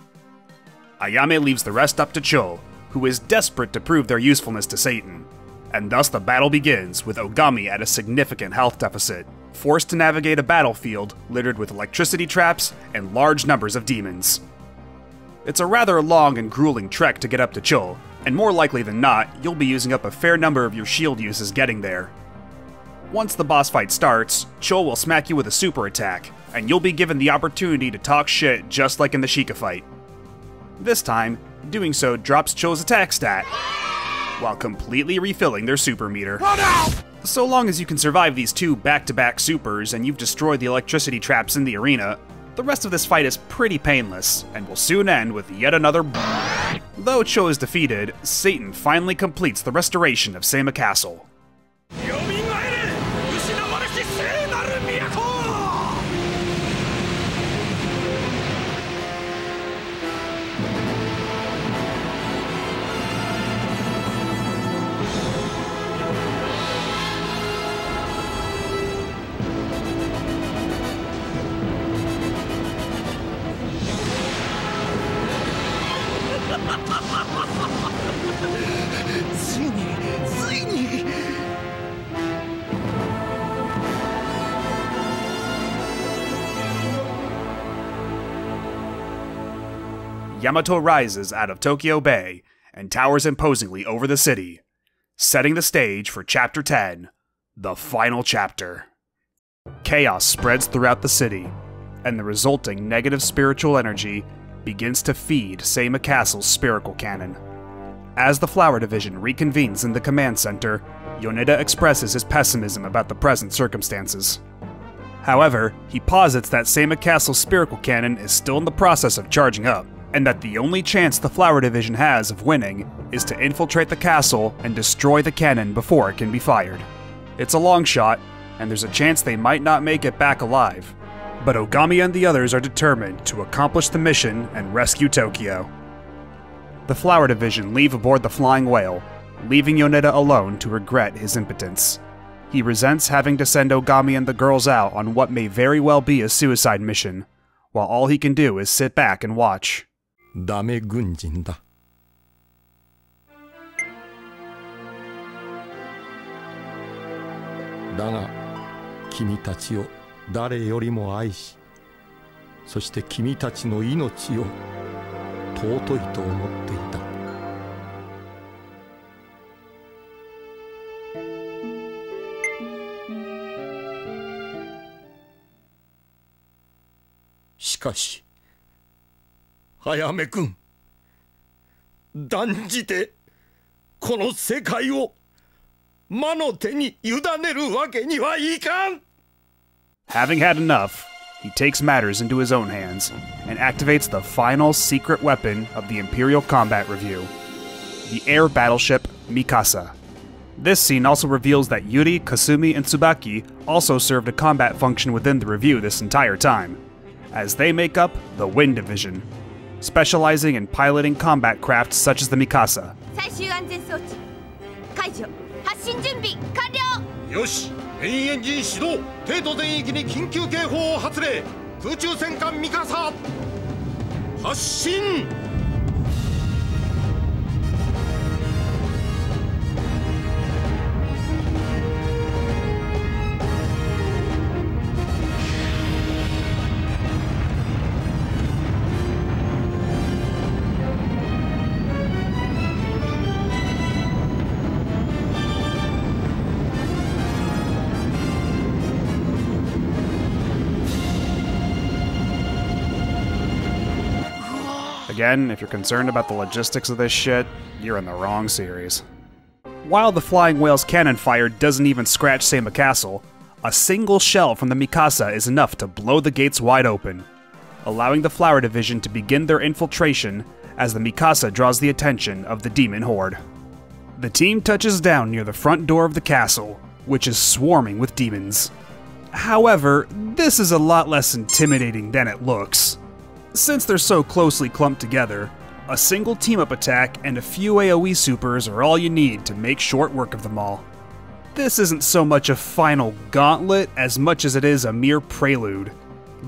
Ayame leaves the rest up to Cho, who is desperate to prove their usefulness to Satan, and thus the battle begins with Ogami at a significant health deficit, forced to navigate a battlefield littered with electricity traps and large numbers of demons. It's a rather long and grueling trek to get up to Cho, and more likely than not, you'll be using up a fair number of your shield uses getting there. Once the boss fight starts, Cho will smack you with a super attack, and you'll be given the opportunity to talk shit just like in the Sheikah fight. This time, doing so drops Cho's attack stat, while completely refilling their super meter. So long as you can survive these two back-to-back supers and you've destroyed the electricity traps in the arena, the rest of this fight is pretty painless, and will soon end with yet another Though Cho is defeated, Satan finally completes the restoration of Seima Castle. Yamato rises out of Tokyo Bay and towers imposingly over the city, setting the stage for Chapter 10, the final chapter. Chaos spreads throughout the city, and the resulting negative spiritual energy begins to feed Seima Castle's spherical cannon. As the Flower Division reconvenes in the command center, Yoneda expresses his pessimism about the present circumstances. However, he posits that Seima Castle's spherical cannon is still in the process of charging up, and that the only chance the Flower Division has of winning is to infiltrate the castle and destroy the cannon before it can be fired. It's a long shot, and there's a chance they might not make it back alive, but Ogami and the others are determined to accomplish the mission and rescue Tokyo. The Flower Division leave aboard the Flying Whale, leaving Yoneda alone to regret his impotence. He resents having to send Ogami and the girls out on what may very well be a suicide mission, while all he can do is sit back and watch. ダメ軍人だ。だが君たちを誰よりも愛し、そして君たちの命を尊いと思っていた。しかし早めくん、断じてこの世界を魔の手に委ねるわけにはいかん。 Having had enough, he takes matters into his own hands and activates the final secret weapon of the Imperial Combat Review, the air battleship Mikasa. This scene also reveals that Yuri, Kasumi, and Tsubaki also served a combat function within the review this entire time, as they make up the Wind Division, specializing in piloting combat craft such as the Mikasa. 最終安全装置解除発進準備完了。よし、メインエンジン始動。帝都全域に緊急警報を発令。空中戦艦ミカサ発進。 Again, if you're concerned about the logistics of this shit, you're in the wrong series. While the Flying Whale's cannon fire doesn't even scratch Seima Castle, a single shell from the Mikasa is enough to blow the gates wide open, allowing the Flower Division to begin their infiltration as the Mikasa draws the attention of the demon horde. The team touches down near the front door of the castle, which is swarming with demons. However, this is a lot less intimidating than it looks. Since they're so closely clumped together, a single team-up attack and a few AoE supers are all you need to make short work of them all. This isn't so much a final gauntlet as much as it is a mere prelude,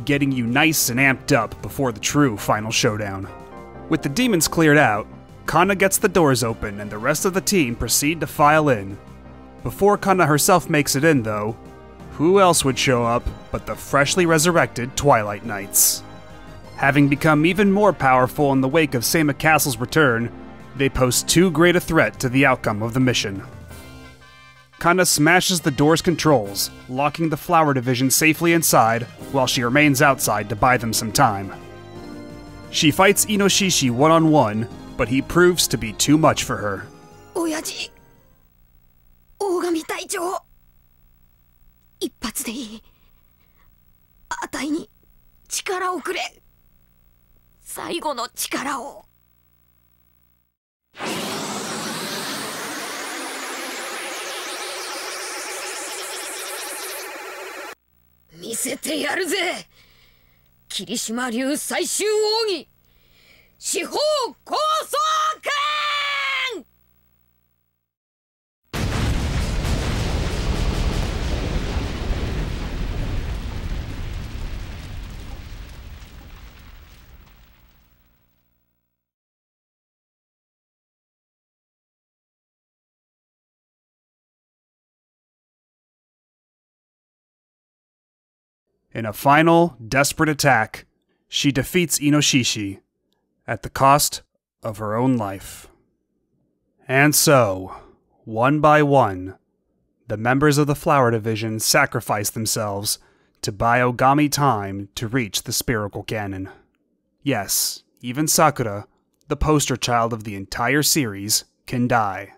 getting you nice and amped up before the true final showdown. With the demons cleared out, Kanna gets the doors open and the rest of the team proceed to file in. Before Kanna herself makes it in though, who else would show up but the freshly resurrected Twilight Knights? Having become even more powerful in the wake of Seima Castle's return, they pose too great a threat to the outcome of the mission. Kanna smashes the door's controls, locking the Flower Division safely inside while she remains outside to buy them some time. She fights Inoshishi one-on-one, but he proves to be too much for her. 親父、大神隊長、一発でいい。あたいに力をくれ。最後の力を。見せてやるぜ。霧島流最終奥義、四方高層拳。In a final, desperate attack, she defeats Inoshishi, at the cost of her own life. And so, one by one, the members of the Flower Division sacrifice themselves to buy Ogami time to reach the spherical cannon. Yes, even Sakura, the poster child of the entire series, can die.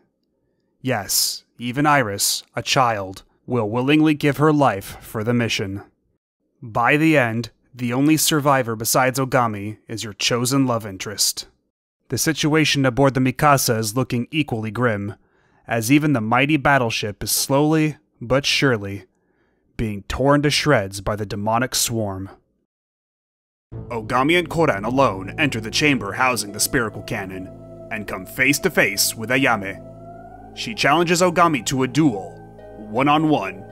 Yes, even Iris, a child, will willingly give her life for the mission. By the end, the only survivor besides Ogami is your chosen love interest. The situation aboard the Mikasa is looking equally grim, as even the mighty battleship is slowly, but surely, being torn to shreds by the demonic swarm. Ogami and Koran alone enter the chamber housing the spherical cannon, and come face to face with Ayame. She challenges Ogami to a duel, one-on-one,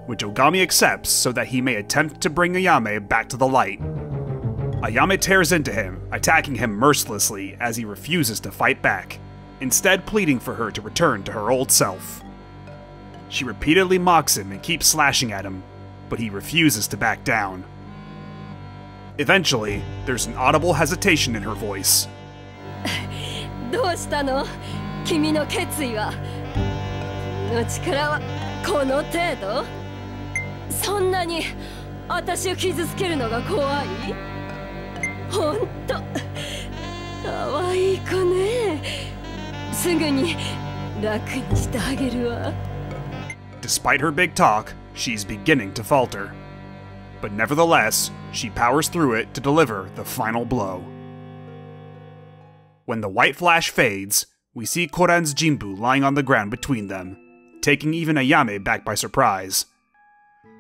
which Ogami accepts so that he may attempt to bring Ayame back to the light. Ayame tears into him, attacking him mercilessly as he refuses to fight back, instead pleading for her to return to her old self. She repeatedly mocks him and keeps slashing at him, but he refuses to back down. Eventually, there's an audible hesitation in her voice. どうしたの？君の決意は。の力はこの程度？そんなに私を傷つけるのが怖い？ほんと可愛い子ね。すぐに楽にしてあげるわ。Despite her big talk, she's beginning to falter. But nevertheless, she powers through it to deliver the final blow. When the white flash fades, we see Koran's Jinbu lying on the ground between them, taking even Ayame back by surprise.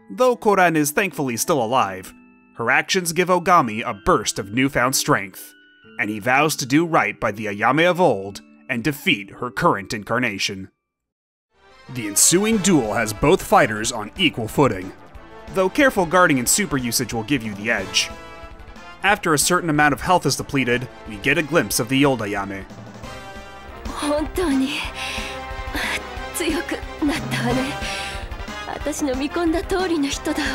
Though Koran is thankfully still alive, her actions give Ogami a burst of newfound strength, and he vows to do right by the Ayame of old and defeat her current incarnation. The ensuing duel has both fighters on equal footing, though careful guarding and super usage will give you the edge. After a certain amount of health is depleted, we get a glimpse of the old Ayame. 本当に強くなったわね。私の見込んだ通りの人だわ。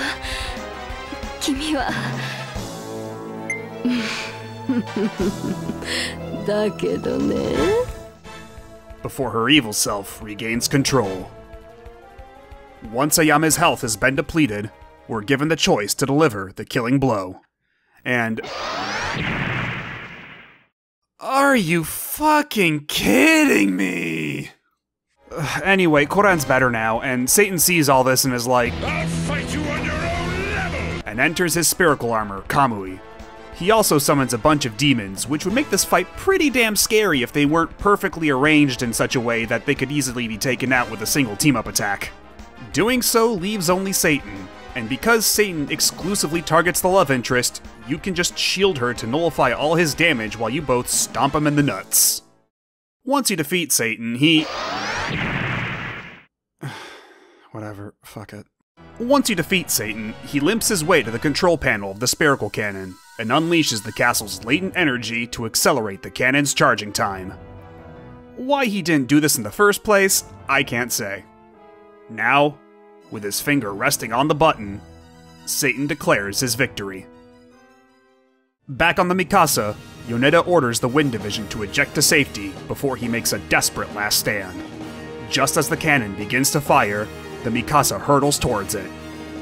君はだけどね。Before her evil self regains control. Once Ayame's health has been depleted, we're given the choice to deliver the killing blow. And... Are you fucking kidding me? Anyway, Koran's better now, and Satan sees all this and is like, I'll fight you on your own level! And enters his spherical armor, Kamui. He also summons a bunch of demons, which would make this fight pretty damn scary if they weren't perfectly arranged in such a way that they could easily be taken out with a single team-up attack. Doing so leaves only Satan, and because Satan exclusively targets the love interest, you can just shield her to nullify all his damage while you both stomp him in the nuts. Once you defeat Satan, he... Whatever, fuck it. Once you defeat Satan, he limps his way to the control panel of the spherical cannon, and unleashes the castle's latent energy to accelerate the cannon's charging time. Why he didn't do this in the first place, I can't say. Now, with his finger resting on the button, Satan declares his victory. Back on the Mikasa, Yoneda orders the Wind Division to eject to safety before he makes a desperate last stand. Just as the cannon begins to fire, the Mikasa hurtles towards it.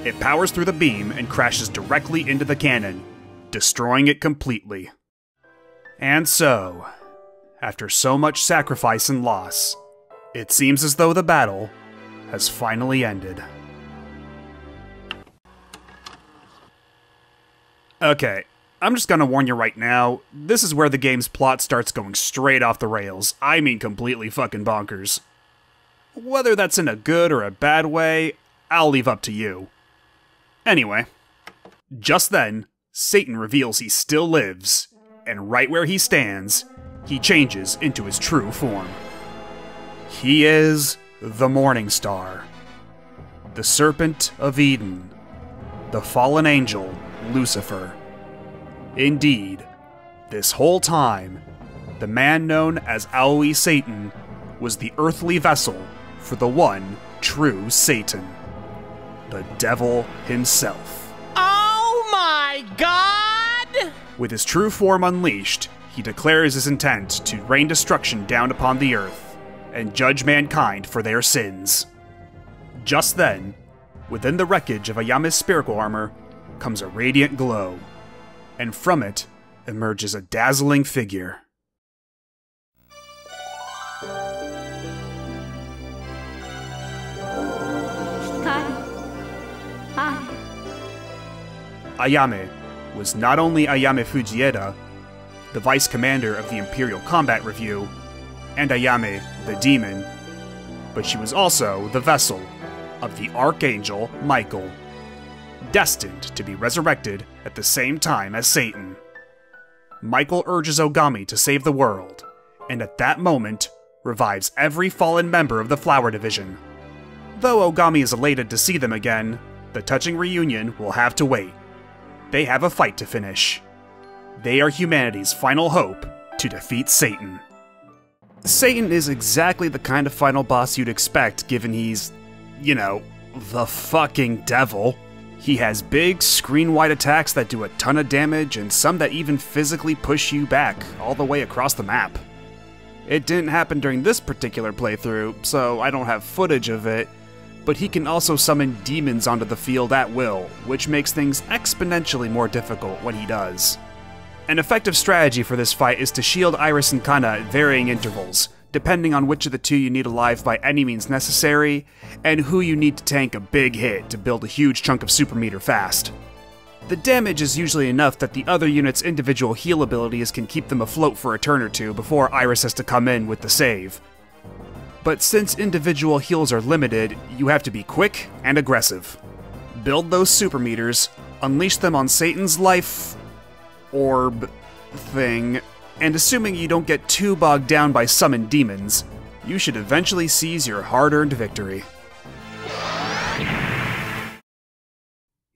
It powers through the beam and crashes directly into the cannon, destroying it completely. And so, after so much sacrifice and loss, it seems as though the battle has finally ended. Okay, I'm just gonna warn you right now, this is where the game's plot starts going straight off the rails. I mean completely fucking bonkers. Whether that's in a good or a bad way, I'll leave up to you. Anyway, just then, Satan reveals he still lives, and right where he stands, he changes into his true form. He is the Morning Star, the Serpent of Eden, the fallen angel, Lucifer. Indeed, this whole time, the man known as Aoi Satan was the earthly vessel for the one true Satan, the devil himself. Oh my god! With his true form unleashed, he declares his intent to rain destruction down upon the earth and judge mankind for their sins. Just then, within the wreckage of Ayame's spherical armor, comes a radiant glow, and from it emerges a dazzling figure. Ayame was not only Ayame Fujieda, the vice commander of the Imperial Combat Review, and Ayame the Demon, but she was also the vessel of the Archangel Michael, destined to be resurrected at the same time as Satan. Michael urges Ogami to save the world, and at that moment, revives every fallen member of the Flower Division. Though Ogami is elated to see them again, the touching reunion will have to wait. They have a fight to finish. They are humanity's final hope to defeat Satan. Satan is exactly the kind of final boss you'd expect given he's, you know, the fucking devil. He has big, screen-wide attacks that do a ton of damage and some that even physically push you back all the way across the map. It didn't happen during this particular playthrough, so I don't have footage of it, but he can also summon demons onto the field at will, which makes things exponentially more difficult when he does. An effective strategy for this fight is to shield Iris and Kana at varying intervals, depending on which of the two you need alive by any means necessary, and who you need to tank a big hit to build a huge chunk of super meter fast. The damage is usually enough that the other unit's individual heal abilities can keep them afloat for a turn or two before Iris has to come in with the save. But since individual heals are limited, you have to be quick and aggressive. Build those super meters, unleash them on Satan's life orb thing, and assuming you don't get too bogged down by summoned demons, you should eventually seize your hard-earned victory.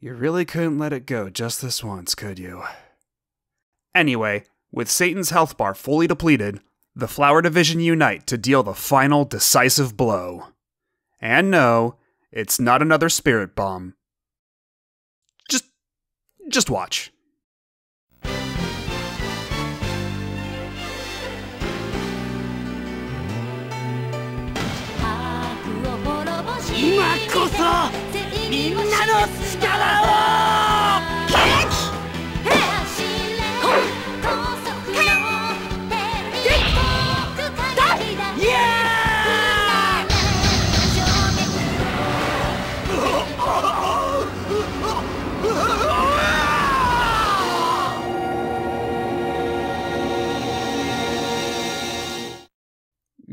You really couldn't let it go just this once, could you? Anyway, with Satan's health bar fully depleted, the Flower Division unite to deal the final decisive blow. And no, it's not another spirit bomb. Just watch.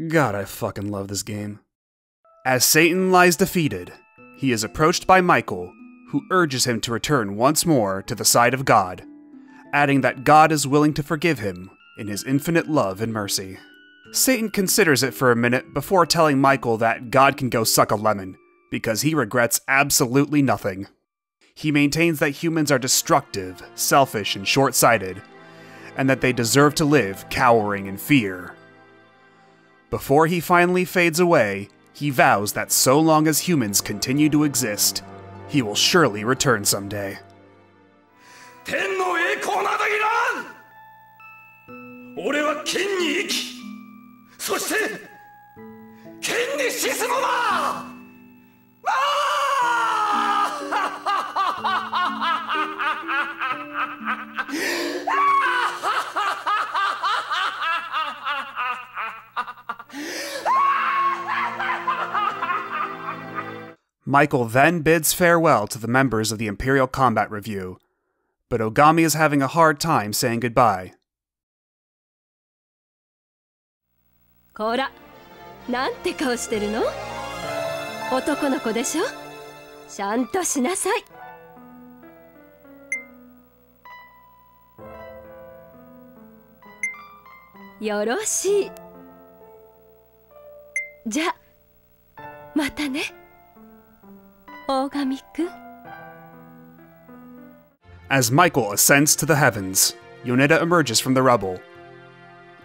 God, I fucking love this game. As Satan lies defeated, he is approached by Michael, who urges him to return once more to the side of God, adding that God is willing to forgive him in his infinite love and mercy. Satan considers it for a minute before telling Michael that God can go suck a lemon, because he regrets absolutely nothing. He maintains that humans are destructive, selfish, and short-sighted, and that they deserve to live cowering in fear. Before he finally fades away, he vows that so long as humans continue to exist, he will surely return someday. Michael then bids farewell to the members of the Imperial Combat Review, but Ogami is having a hard time saying goodbye. こら、なんて顔してるの？男の子でしょ？ちゃんとしなさい。よろしい。じゃ、またね。 As Michael ascends to the heavens, Yoneda emerges from the rubble.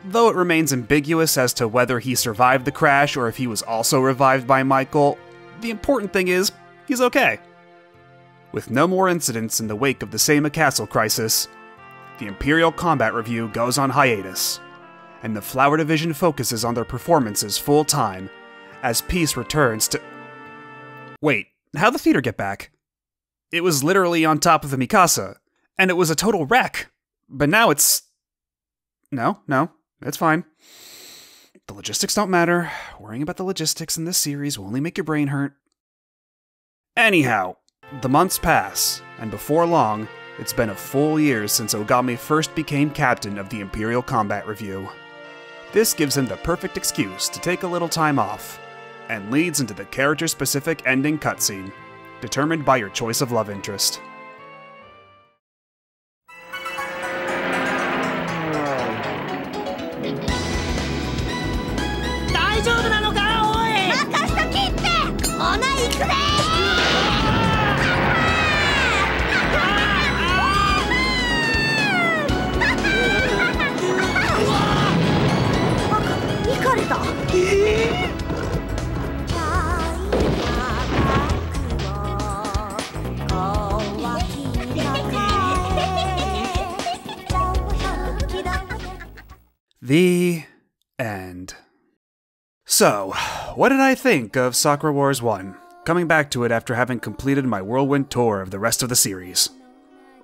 Though it remains ambiguous as to whether he survived the crash or if he was also revived by Michael, the important thing is, he's okay. With no more incidents in the wake of the Seima Castle crisis, the Imperial Combat Review goes on hiatus, and the Flower Division focuses on their performances full-time, as peace returns to... Wait. How'd the theater get back? It was literally on top of the Mikasa, and it was a total wreck. But now it's... No, it's fine. The logistics don't matter. Worrying about the logistics in this series will only make your brain hurt. Anyhow, the months pass, and before long, it's been a full year since Ogami first became captain of the Imperial Combat Review. This gives him the perfect excuse to take a little time off, and leads into the character-specific ending cutscene, determined by your choice of love interest. The end. So, what did I think of Sakura Wars 1? Coming back to it after having completed my whirlwind tour of the rest of the series.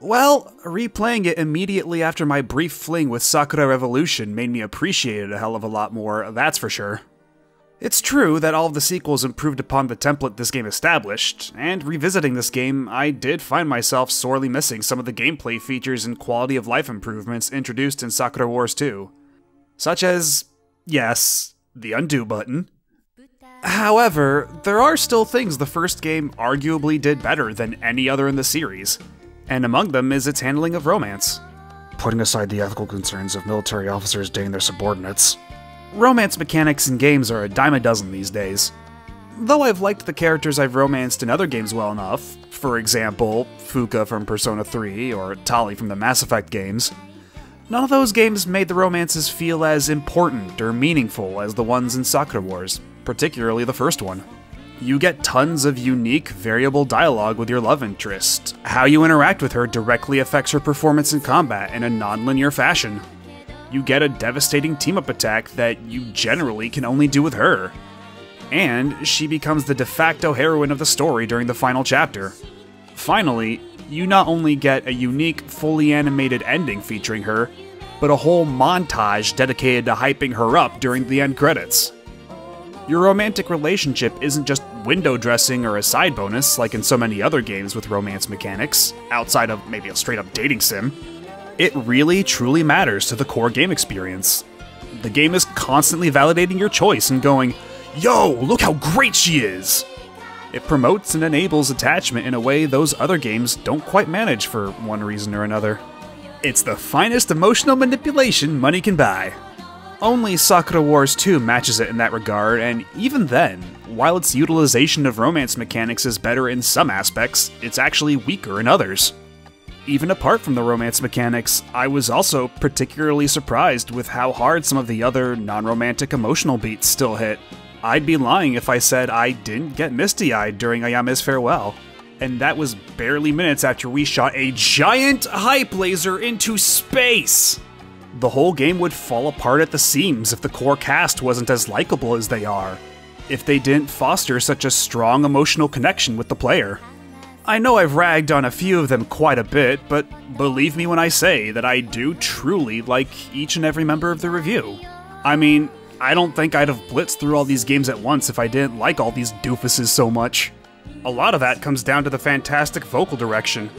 Well, replaying it immediately after my brief fling with Sakura Revolution made me appreciate it a hell of a lot more, that's for sure. It's true that all of the sequels improved upon the template this game established, and revisiting this game, I did find myself sorely missing some of the gameplay features and quality of life improvements introduced in Sakura Wars 2. Such as, yes, the undo button. However, there are still things the first game arguably did better than any other in the series, and among them is its handling of romance. Putting aside the ethical concerns of military officers dating their subordinates, romance mechanics in games are a dime a dozen these days. Though I've liked the characters I've romanced in other games well enough, for example, Fuka from Persona 3 or Tali from the Mass Effect games, none of those games made the romances feel as important or meaningful as the ones in Sakura Wars, particularly the first one. You get tons of unique, variable dialogue with your love interest. How you interact with her directly affects her performance in combat in a non-linear fashion. You get a devastating team-up attack that you generally can only do with her. And she becomes the de facto heroine of the story during the final chapter. Finally, you not only get a unique, fully animated ending featuring her, but a whole montage dedicated to hyping her up during the end credits. Your romantic relationship isn't just window dressing or a side bonus like in so many other games with romance mechanics, outside of maybe a straight-up dating sim. It really, truly matters to the core game experience. The game is constantly validating your choice and going, "Yo, look how great she is!" It promotes and enables attachment in a way those other games don't quite manage for one reason or another. It's the finest emotional manipulation money can buy. Only Sakura Wars 2 matches it in that regard, and even then, while its utilization of romance mechanics is better in some aspects, it's actually weaker in others. Even apart from the romance mechanics, I was also particularly surprised with how hard some of the other non-romantic emotional beats still hit. I'd be lying if I said I didn't get misty-eyed during Ayame's farewell. And that was barely minutes after we shot a giant hype laser into space! The whole game would fall apart at the seams if the core cast wasn't as likable as they are, if they didn't foster such a strong emotional connection with the player. I know I've ragged on a few of them quite a bit, but believe me when I say that I do truly like each and every member of the review. I mean, I don't think I'd have blitzed through all these games at once if I didn't like all these doofuses so much. A lot of that comes down to the fantastic vocal direction.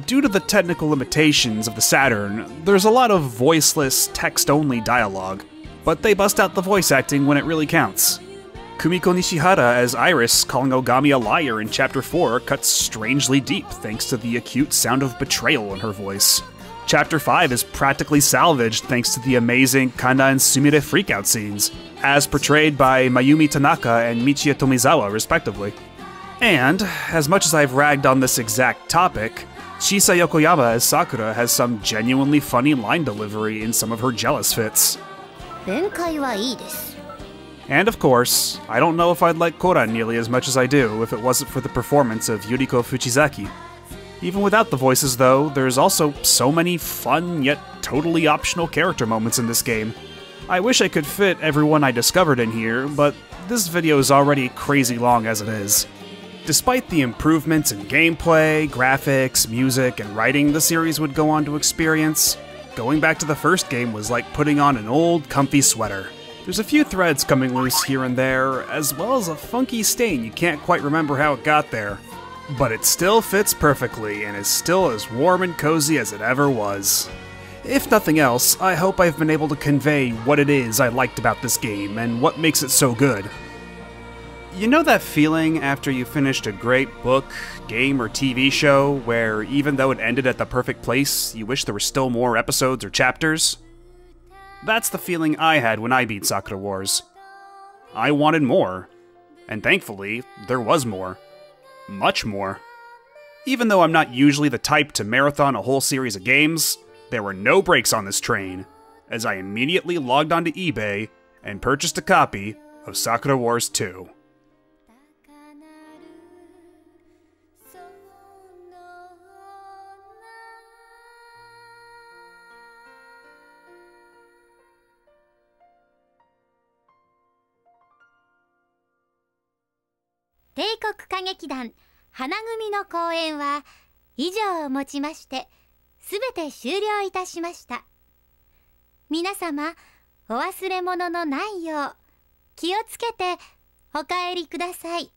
Due to the technical limitations of the Saturn, there's a lot of voiceless, text-only dialogue, but they bust out the voice acting when it really counts. Kumiko Nishihara as Iris calling Ogami a liar in Chapter 4 cuts strangely deep thanks to the acute sound of betrayal in her voice. Chapter 5 is practically salvaged thanks to the amazing Kana and Sumire freakout scenes, as portrayed by Mayumi Tanaka and Michiya Tomizawa respectively. And, as much as I've ragged on this exact topic, Shisa Yokoyama as Sakura has some genuinely funny line delivery in some of her jealous fits. And of course, I don't know if I'd like Koran nearly as much as I do if it wasn't for the performance of Yuriko Fuchizaki. Even without the voices though, there's also so many fun yet totally optional character moments in this game. I wish I could fit everyone I discovered in here, but this video is already crazy long as it is. Despite the improvements in gameplay, graphics, music, and writing the series would go on to experience, going back to the first game was like putting on an old, comfy sweater. There's a few threads coming loose here and there, as well as a funky stain you can't quite remember how it got there. But it still fits perfectly, and is still as warm and cozy as it ever was. If nothing else, I hope I've been able to convey what it is I liked about this game, and what makes it so good. You know that feeling after you finished a great book, game, or TV show, where even though it ended at the perfect place, you wish there were still more episodes or chapters? That's the feeling I had when I beat Sakura Wars. I wanted more, and thankfully, there was more. Much more. Even though I'm not usually the type to marathon a whole series of games, there were no brakes on this train, as I immediately logged onto eBay and purchased a copy of Sakura Wars 2.帝国歌劇団花組の公演は以上をもちましてすべて終了いたしました。皆様、お忘れ物のないよう気をつけてお帰りください。